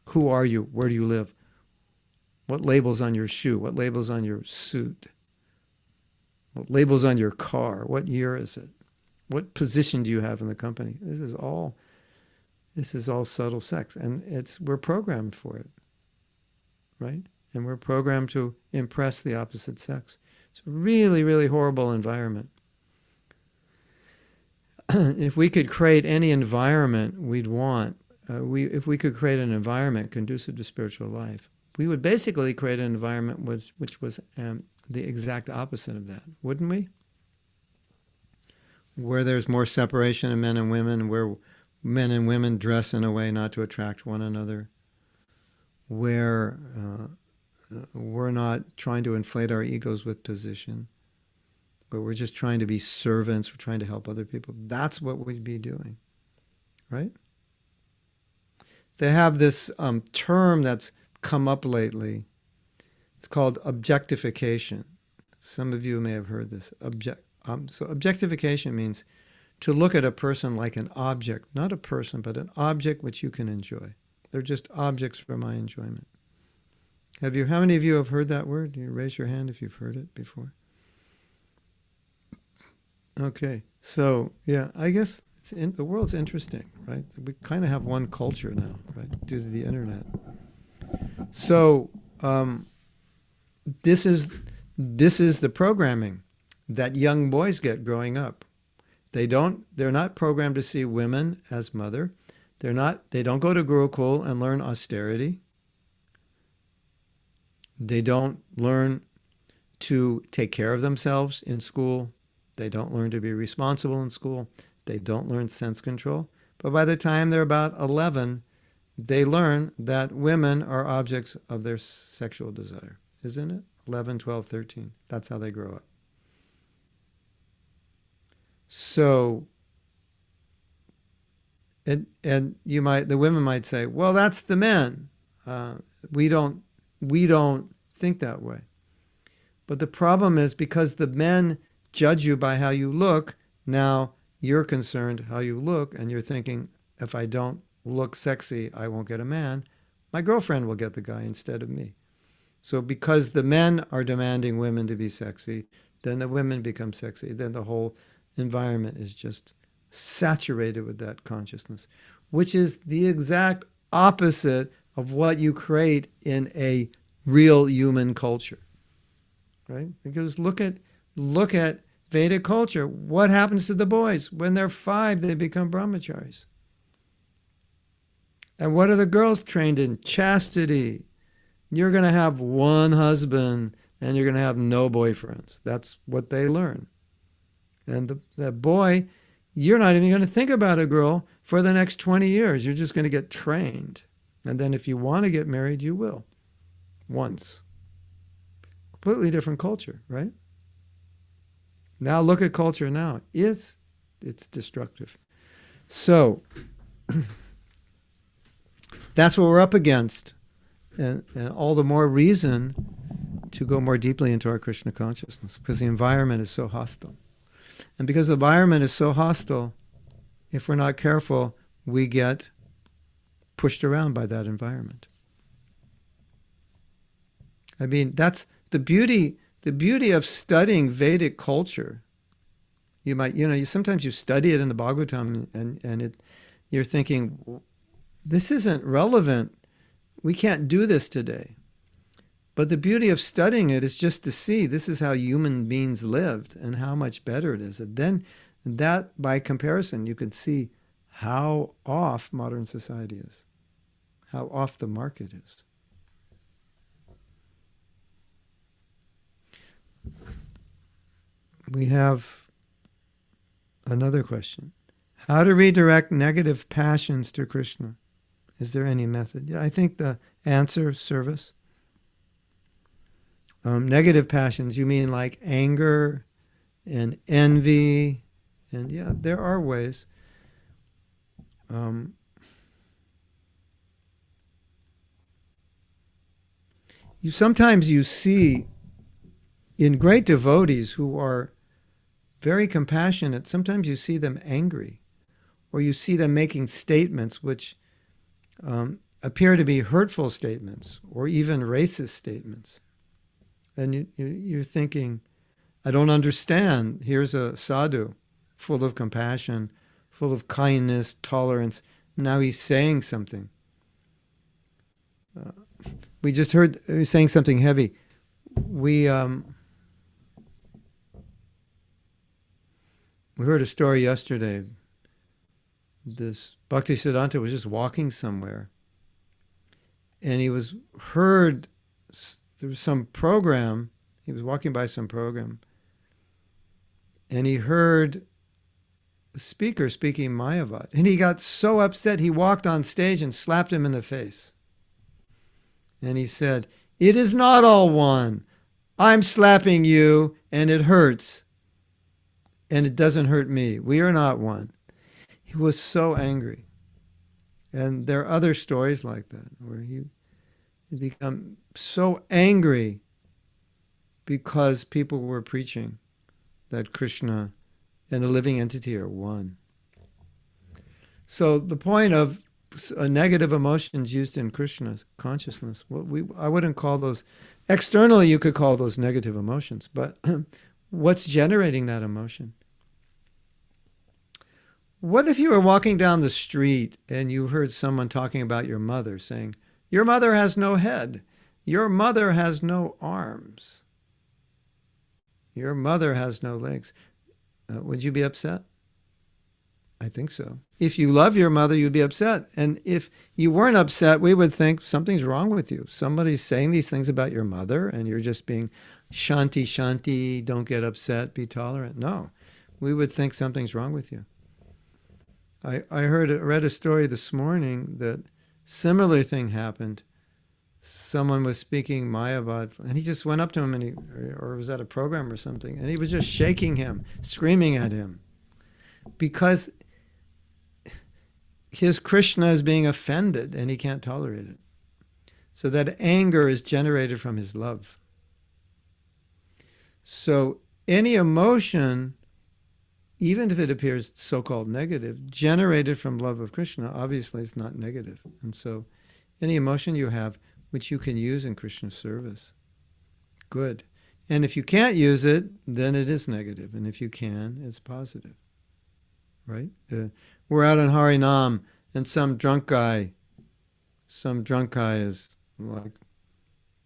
Who are you? Where do you live? What label's on your shoe? What label's on your suit? What label's on your car? What year is it? What position do you have in the company? This is all subtle sex, and we're programmed for it, right? And we're programmed to impress the opposite sex. It's a really, really horrible environment. If we could create any environment we'd want, if we could create an environment conducive to spiritual life, we would basically create an environment which was the exact opposite of that, wouldn't we? Where there's more separation of men and women, where men and women dress in a way not to attract one another, where we're not trying to inflate our egos with position, but we're just trying to be servants, we're trying to help other people. That's what we'd be doing, right? They have this term that's come up lately It's called objectification. Some of you may have heard this. So objectification means to look at a person like an object, not a person, but an object which you can enjoy. They're just objects for my enjoyment. How many of you have heard that word? You raise your hand if you've heard it before. Okay, so yeah, I guess the world's interesting, right? We kind of have one culture now, right, due to the internet. So this is the programming that young boys get growing up. They're not programmed to see women as mother. They don't go to Gurukul and learn austerity. They don't learn to take care of themselves in school. They don't learn to be responsible in school. They don't learn sense control. But by the time they're about 11, they learn that women are objects of their sexual desire. Isn't it? 11, 12, 13. That's how they grow up. So, and the women might say, well, that's the men. We don't think that way. But the problem is because the men judge you by how you look, now you're concerned how you look, and you're thinking, if I don't look sexy, I won't get a man. My girlfriend will get the guy instead of me. So because the men are demanding women to be sexy, then the women become sexy. Then the whole environment is just saturated with that consciousness, which is the exact opposite of what you create in a real human culture, right? Because look at Vedic culture. What happens to the boys? When they're 5, they become brahmacharis. And what are the girls trained in? Chastity. You're going to have one husband and you're going to have no boyfriends. That's what they learn. And the boy, you're not even going to think about a girl for the next 20 years. You're just going to get trained. And then if you want to get married, you will. Once. Completely different culture, right? Now look at culture now. It's destructive. So that's what we're up against. And all the more reason to go more deeply into our Krishna consciousness, because the environment is so hostile. And because the environment is so hostile, if we're not careful, we get pushed around by that environment. I mean, that's the beauty of studying Vedic culture. You might, sometimes you study it in the Bhagavatam and you're thinking, this isn't relevant. We can't do this today. But the beauty of studying it is just to see this is how human beings lived and how much better it is. And then that, by comparison, you can see how off modern society is, how off the mark it is. We have another question. How to redirect negative passions to Krishna? Is there any method? Yeah, I think the answer, service. Negative passions, you mean like anger and envy? And yeah, there are ways. Sometimes you see in great devotees who are very compassionate, sometimes you see them angry, or you see them making statements which appear to be hurtful statements, or even racist statements. And you're thinking, I don't understand. Here's a sadhu, full of compassion, full of kindness, tolerance. Now he's saying something. We just heard he was saying something heavy. We heard a story yesterday. This Bhaktisiddhanta was just walking somewhere, and he was heard. There was some program. He was walking by some program, and he heard a speaker speaking Mayavad, and he got so upset he walked on stage and slapped him in the face. And he said, "It is not all one. I'm slapping you, and it hurts, and it doesn't hurt me. We are not one." He was so angry. And there are other stories like that, where he become so angry because people were preaching that Krishna and the living entity are one. So the point of negative emotions used in Krishna's consciousness, I wouldn't call those, externally you could call those negative emotions, but what's generating that emotion? What if you were walking down the street and you heard someone talking about your mother, saying, your mother has no head, your mother has no arms, your mother has no legs? Would you be upset? I think so. If you love your mother, you'd be upset. And if you weren't upset, we would think something's wrong with you. Somebody's saying these things about your mother and you're just being shanti, shanti, don't get upset, be tolerant. No, we would think something's wrong with you. I read a story this morning that similar thing happened. Someone was speaking Mayavad, and he just went up to him, and or was at a program or something, and he was just shaking him, screaming at him, because his Krishna is being offended, and he can't tolerate it. So that anger is generated from his love. So any emotion, even if it appears so-called negative, generated from love of Krishna, obviously it's not negative. And so any emotion you have, which you can use in Krishna's service, good. And if you can't use it, then it is negative. And if you can, it's positive. Right? We're out in Harinam, and some drunk guy is like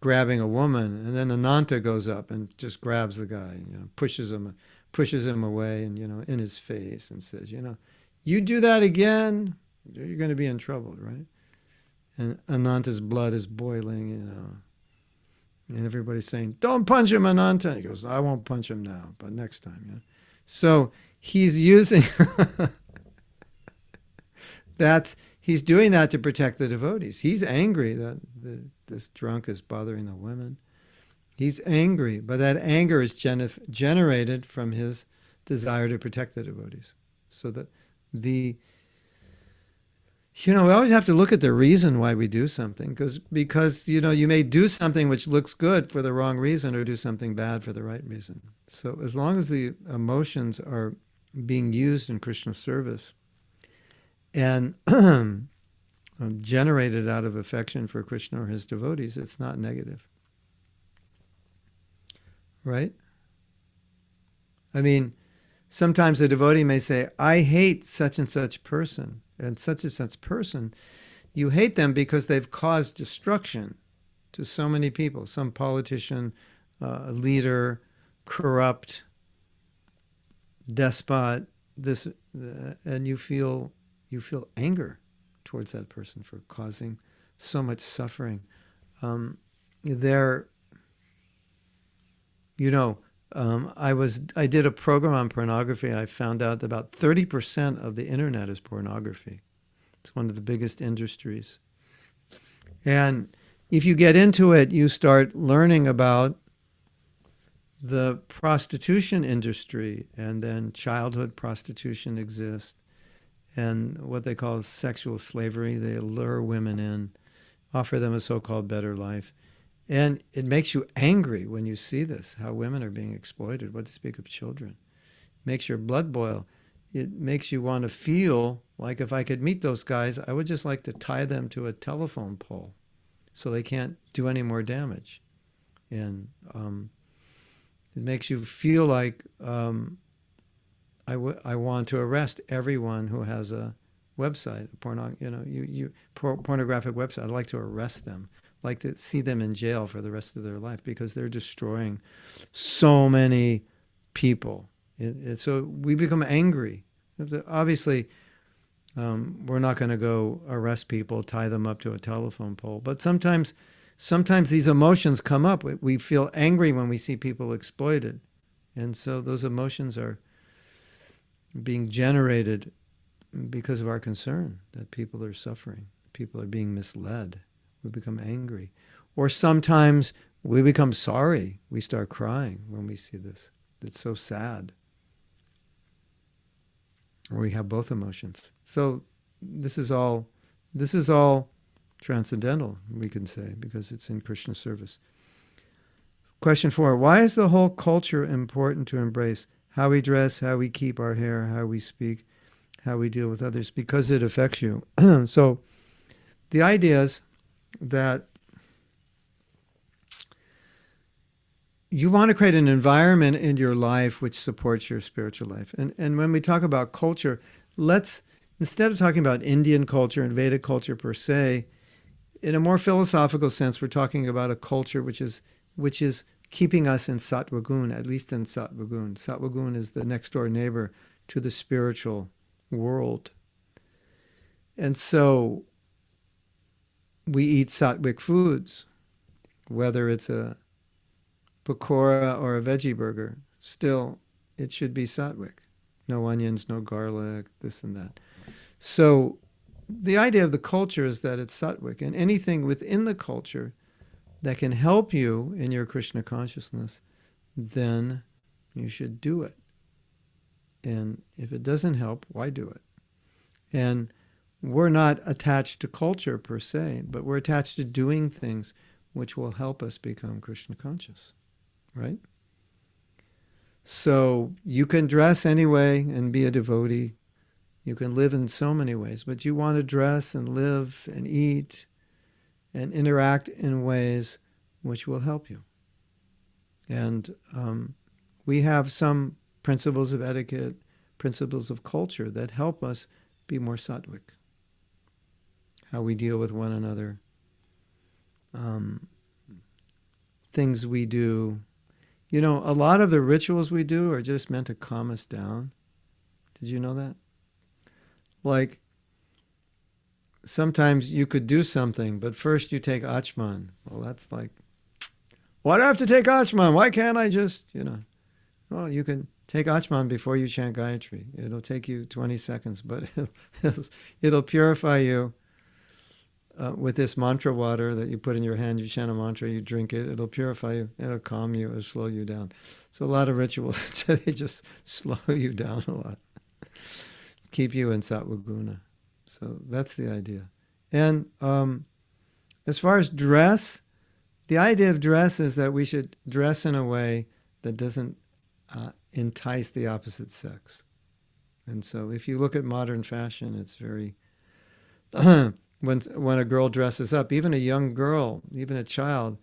grabbing a woman, and then Ananta goes up and just grabs the guy, pushes him away, and in his face, and says, you do that again, you're going to be in trouble, right? And Ananta's blood is boiling, and everybody's saying, don't punch him, Ananta. He goes, I won't punch him now, but next time. So he's using he's doing that to protect the devotees. He's angry that this drunk is bothering the women. He's angry, but that anger is generated from his desire to protect the devotees. So that we always have to look at the reason why we do something, because you may do something which looks good for the wrong reason, or do something bad for the right reason. So as long as the emotions are being used in Krishna's service and generated out of affection for Krishna or his devotees, it's not negative. Right? I mean, sometimes a devotee may say, I hate such and such person, and such person. You hate them because they've caused destruction to so many people, some politician, leader, corrupt, despot, and you feel anger towards that person for causing so much suffering. I did a program on pornography. I found out that about 30% of the internet is pornography. It's one of the biggest industries. And if you get into it, you start learning about the prostitution industry, and then childhood prostitution exists, and what they call sexual slavery. They lure women in, offer them a so-called better life. And it makes you angry when you see this, how women are being exploited, what to speak of children. It makes your blood boil. It makes you want to feel like, if I could meet those guys, I would just like to tie them to a telephone pole so they can't do any more damage. And it makes you feel like I want to arrest everyone who has a website, pornographic website. I'd like to arrest them. Like to see them in jail for the rest of their life, because they're destroying so many people. So we become angry. Obviously, we're not going to go arrest people, tie them up to a telephone pole. But sometimes these emotions come up. We feel angry when we see people exploited. And so those emotions are being generated because of our concern that people are suffering, people are being misled. We become angry. Or sometimes we become sorry. We start crying when we see this. It's so sad. Or we have both emotions. So this is all transcendental, we can say, because it's in Krishna's service. Question 4. Why is the whole culture important to embrace? How we dress, how we keep our hair, how we speak, how we deal with others, because it affects you. So the idea is that you want to create an environment in your life which supports your spiritual life. And when we talk about culture, let's, instead of talking about Indian culture and Vedic culture per se, in a more philosophical sense, we're talking about a culture which is keeping us in Sattva Gun, at least in Sattva Gun. Sattva Gun is the next door neighbor to the spiritual world. And so we eat sattvic foods, whether it's a pakora or a veggie burger. Still, it should be sattvic. No onions, no garlic, this and that. So the idea of the culture is that it's sattvic, and anything within the culture that can help you in your Krishna consciousness, then you should do it. And if it doesn't help, why do it? And we're not attached to culture per se, but we're attached to doing things which will help us become Krishna conscious, right? So you can dress anyway and be a devotee. You can live in so many ways, but you want to dress and live and eat and interact in ways which will help you. And we have some principles of etiquette, principles of culture that help us be more sattvic. How we deal with one another, things we do. You know, a lot of the rituals we do are just meant to calm us down. Did you know that? Like, sometimes you could do something, but first you take Achman. Well, that's like, why do I have to take Achman? Why can't I just, well, you can take Achman before you chant Gayatri. It'll take you 20 seconds, but it'll purify you with this mantra water that you put in your hand. You chant a mantra, you drink it, it'll purify you, it'll calm you, it'll slow you down. So a lot of rituals, they just slow you down a lot. Keep you in Sattva Guna. So that's the idea. And as far as dress, the idea of dress is that we should dress in a way that doesn't entice the opposite sex. And so if you look at modern fashion, it's very... when a girl dresses up, even a young girl, even a child,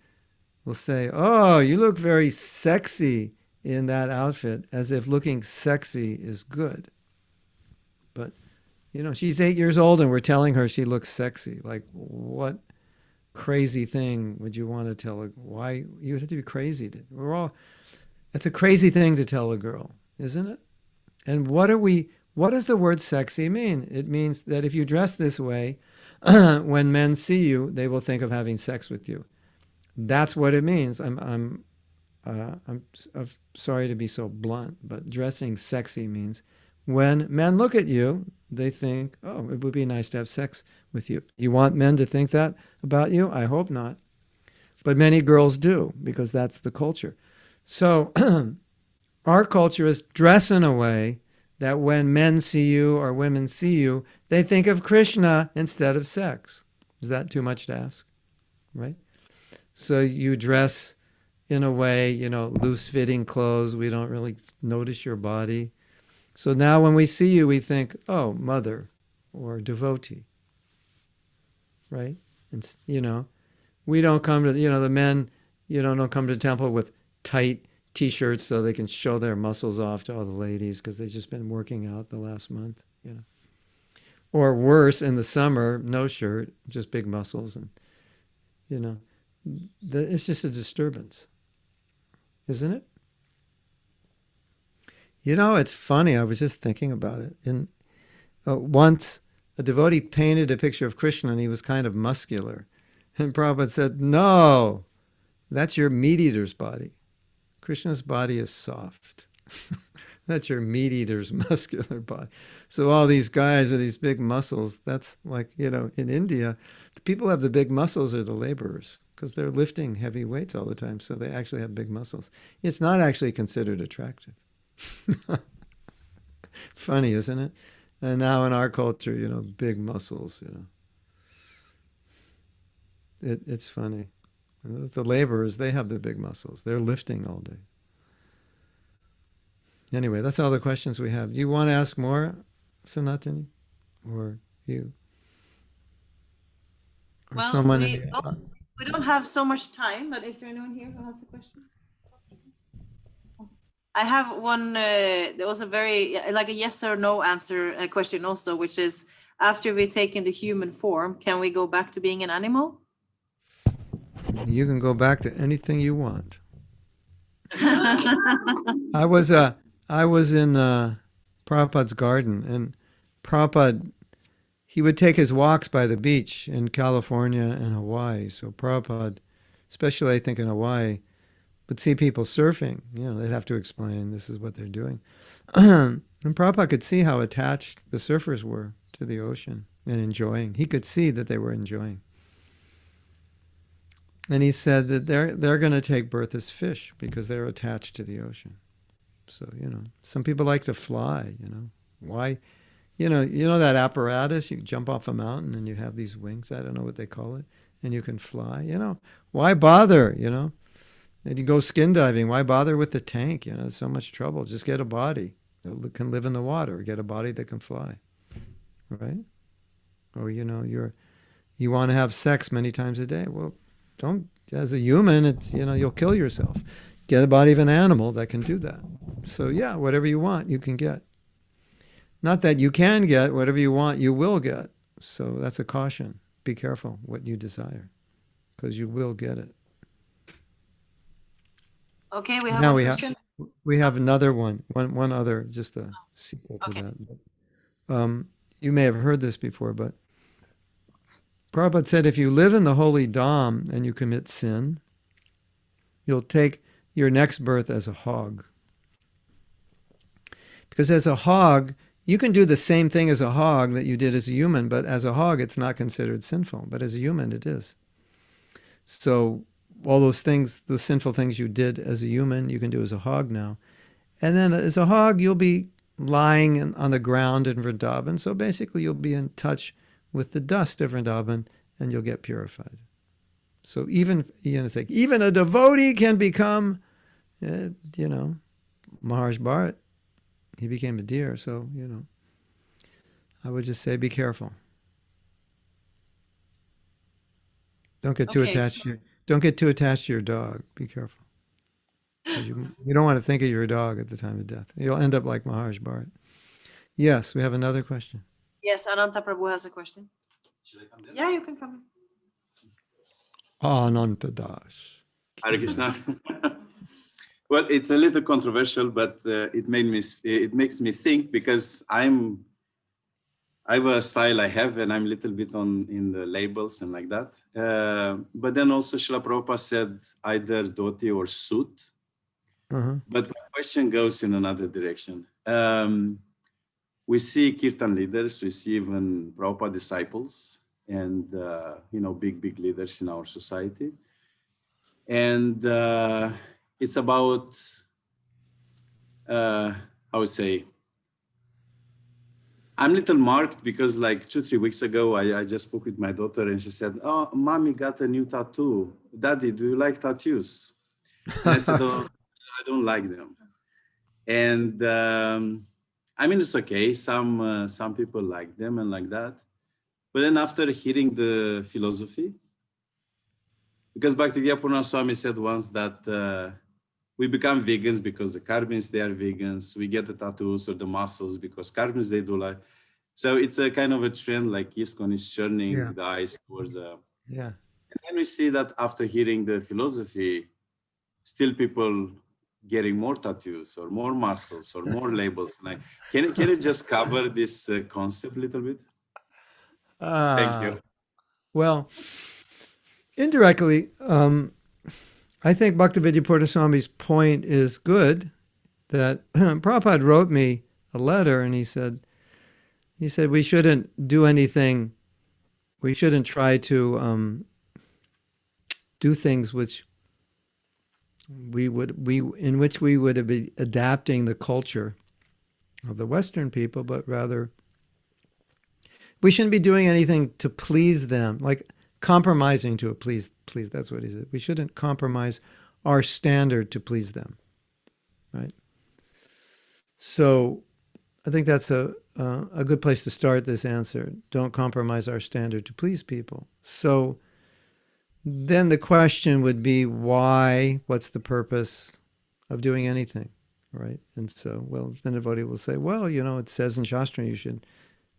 will say, oh, you look very sexy in that outfit, as if looking sexy is good. But, she's 8 years old and we're telling her she looks sexy. Like, what crazy thing would you want to tell her? Why? You have to be crazy. It's a crazy thing to tell a girl, isn't it? And what does the word sexy mean? It means that if you dress this way, when men see you, they will think of having sex with you. That's what it means. I'm sorry to be so blunt, but dressing sexy means when men look at you, they think, oh, it would be nice to have sex with you. You want men to think that about you? I hope not. But many girls do, because that's the culture. So our culture is dress in a way that when men see you or women see you, they think of Krishna instead of sex. Is that too much to ask? Right? So you dress in a way, loose-fitting clothes. We don't really notice your body. So now when we see you, we think, oh, mother or devotee. Right? And, we don't come to, the men, don't come to the temple with tight T-shirts so they can show their muscles off to all the ladies because they've just been working out the last month, Or worse, in the summer, no shirt, just big muscles. And, it's just a disturbance, isn't it? It's funny. I was just thinking about it. And once a devotee painted a picture of Krishna and he was kind of muscular. And Prabhupada said, no, that's your meat-eater's body. Krishna's body is soft. That's your meat-eater's muscular body. So all these guys with these big muscles, that's like, in India, the people who have the big muscles are the laborers because they're lifting heavy weights all the time. So they actually have big muscles. It's not actually considered attractive. Funny, isn't it? And now in our culture, big muscles, it's funny. The laborers, they have the big muscles. They're lifting all day. Anyway, that's all the questions we have. Do you want to ask more, Sanatani? Or you? Or Well, someone we don't have so much time, but is there anyone here who has a question? I have one, there was a very, like a yes or no answer question also, which is, after we take in the human form, can we go back to being an animal? You can go back to anything you want. I was in Prabhupada's garden, and Prabhupada, he would take his walks by the beach in California and Hawaii. So Prabhupada, especially I think in Hawaii, would see people surfing. You know, they'd have to explain this is what they're doing. And Prabhupada could see how attached the surfers were to the ocean and enjoying. He could see that they were enjoying. And he said that they're going to take birth as fish because they're attached to the ocean. So, you know, some people like to fly, you know. Why? You know that apparatus, you jump off a mountain and you have these wings, I don't know what they call it, and you can fly, you know. Why bother, you know? And you go skin diving, why bother with the tank, you know, it's so much trouble. Just get a body that can live in the water, or get a body that can fly, right? Or, you know, you want to have sex many times a day. Well, don't, as a human, it's, you know, you'll kill yourself. Get a body of an animal that can do that. So yeah, whatever you want, you can get. Not that you can get, whatever you want, you will get. So that's a caution. Be careful what you desire, because you will get it. Okay, we have Now a question. we have another one other, just a sequel to Okay. that. You may have heard this before, but Prabhupada said if you live in the holy Dham and you commit sin, you'll take your next birth as a hog. Because as a hog, you can do the same thing as a hog that you did as a human, but as a hog, it's not considered sinful. But as a human, it is. So all those things, those sinful things you did as a human, you can do as a hog now. And then as a hog, you'll be lying on the ground in Vrindavan. So basically, you'll be in touch with the dust of Vrindavan, and you'll get purified. So even a devotee can become, you know, Maharaj Bharat. He became a deer, so, you know, I would just say be careful. Don't get too Okay. attached to your dog. Be careful. 'Cause you don't want to think of your dog at the time of death. You'll end up like Maharaj Bharat. Yes, we have another question. Yes, Ananta Prabhu has a question. Should I come there? Yeah, you can come. Ananta Das. Hare Krishna. Well, it's a little controversial, but it makes me think, because I have a style I have, and I'm a little bit in the labels and like that. But then also Srila Prabhupada said either dhoti or suit. Uh-huh. But my question goes in another direction. We see kirtan leaders, we see even Prabhupada disciples, and you know, big leaders in our society. And it's about, I would say, I'm a little marked because like 2-3 weeks ago, I just spoke with my daughter and she said, "Oh, mommy got a new tattoo. Daddy, do you like tattoos?" And I said, "Oh, I don't like them." And I mean, it's okay. Some people like them and like that. But then after hearing the philosophy, because Bhaktivedanta Purna Swami said once that we become vegans because the Karmins, they are vegans. We get the tattoos or the muscles because Karmins, they do like. So it's a kind of a trend, like ISKCON is turning the eyes towards. Yeah. And then we see that after hearing the philosophy, still people getting more tattoos or more muscles or more labels. Like, can you just cover this concept a little bit? Thank you. Well, indirectly, I think Bhaktivedanta Swami's point is good, that Prabhupada wrote me a letter and he said we shouldn't do anything, we shouldn't try to do things in which we would be adapting the culture of the Western people, but rather we shouldn't be doing anything to please them. Like compromising to please. That's what he said. We shouldn't compromise our standard to please them, right? So I think that's a good place to start this answer. Don't compromise our standard to please people. So then the question would be, why? What's the purpose of doing anything, right? And so, well, then a devotee will say, well, it says in Shastra you should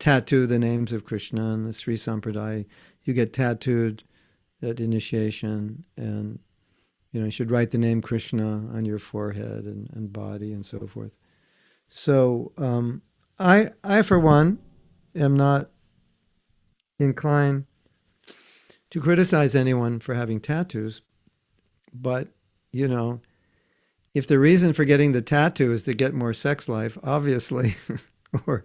tattoo the names of Krishna and the Sri Sampradaya. You get tattooed at initiation, and you should write the name Krishna on your forehead and body and so forth. So I for one am not inclined to criticize anyone for having tattoos, but if the reason for getting the tattoo is to get more sex life, obviously, or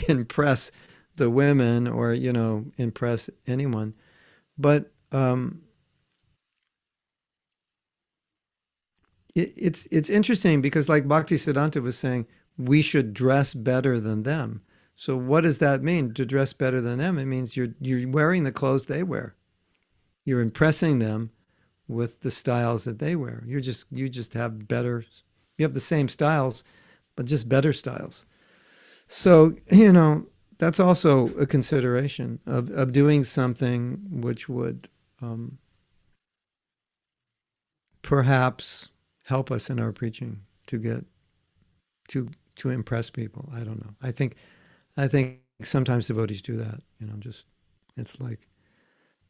impress the women, or impress anyone, but it's interesting because, like Bhaktisiddhanta was saying, we should dress better than them. So what does that mean, to dress better than them? It means you're wearing the clothes they wear. You're impressing them with the styles that they wear. You just have better, you have the same styles, but just better styles. So, that's also a consideration of doing something which would perhaps help us in our preaching to get to impress people. I don't know. I think sometimes devotees do that. It's like,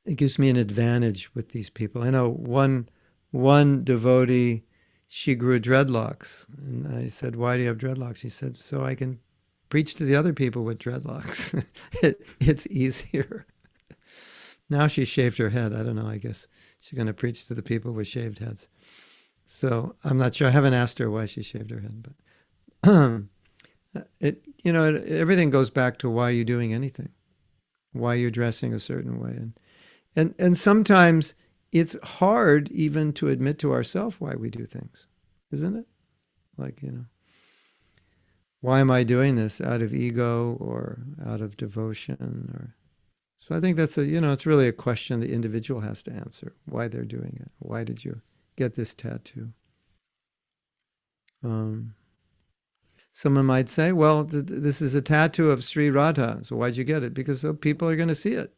it gives me an advantage with these people. I know one devotee, she grew dreadlocks, and I said, "Why do you have dreadlocks?" She said, "So I can preach to the other people with dreadlocks. It's easier." Now she shaved her head. I don't know. I guess she's going to preach to the people with shaved heads. So I'm not sure. I haven't asked her why she shaved her head, but everything goes back to why you're doing anything, why you're dressing a certain way, and sometimes it's hard even to admit to ourselves why we do things, isn't it? Like, why am I doing this? Out of ego or out of devotion? So I think that's it's really a question the individual has to answer, why they're doing it. Why did you get this tattoo? Someone might say, well, this is a tattoo of Sri Radha. So why'd you get it? Because so people are going to see it.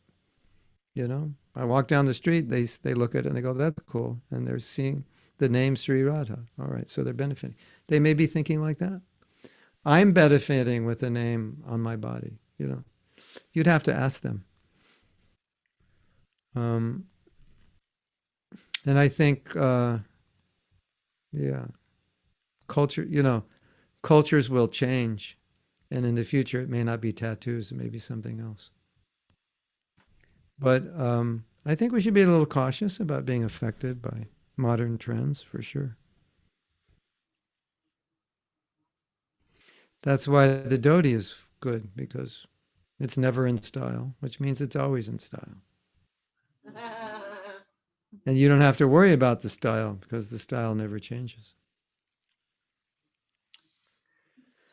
I walk down the street, they look at it and they go, that's cool. And they're seeing the name Sri Radha. All right, so they're benefiting. They may be thinking like that. I'm benefiting with the name on my body. You'd have to ask them. And I think, culture, cultures will change. And in the future, it may not be tattoos, it may be something else. But I think we should be a little cautious about being affected by modern trends, for sure. That's why the dhoti is good, because it's never in style, which means it's always in style. And you don't have to worry about the style, because the style never changes.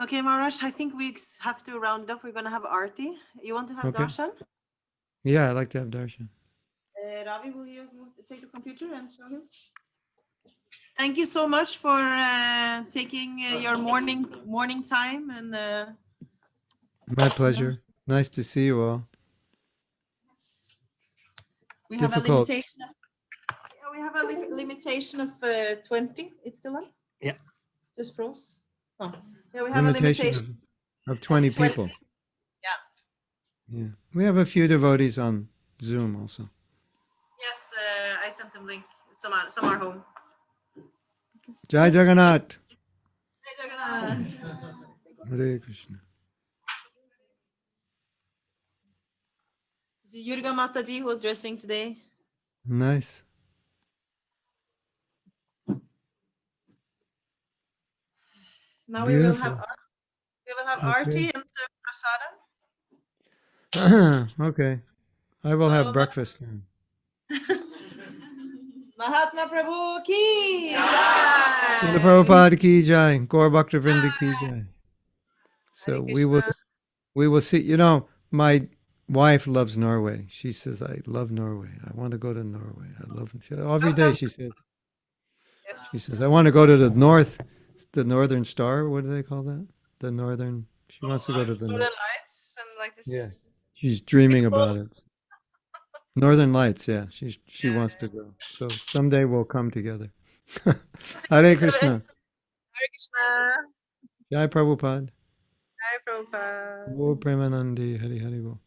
Okay, Maharaj, I think we have to round up. We're going to have Arti. You want to have darshan? Yeah, I like to have darshan. Ravi, will you take the computer and show him? Thank you so much for taking your morning time. And my pleasure. Nice to see you all. We have a limitation of 20. It's still on? Yeah. It's just froze. Oh. Yeah, we have Limitation a limitation of 20 people. Yeah. We have a few devotees on Zoom also. Yes, I sent them link. Some are home. Jai Jagannath. Jai Jagannath. Hare Krishna. It's Yurga Mataji who was dressing today. Nice. So now Beautiful. we will have Arti and prasadam. Okay. I will have breakfast now. Mahatma Prabhu ki Srila jai. Prabhupada ki jai. Gaur Bhakta Vrinda ki jai. So we will see. My wife loves Norway. She says, I love Norway. I want to go to Norway. I love every day she said. Yes. She says, I want to go to the northern star. What do they call that? The northern. She wants to go to the Northern north. Lights and like this. Yeah. Yes. She's dreaming It's about cool. it. Northern Lights, yeah. She Yeah. wants to go. So someday we'll come together. Hare Krishna. Hare Krishna. Jai Prabhupada. Hare Prabhupada. Gaur Premanandi. Hari Hari Bol.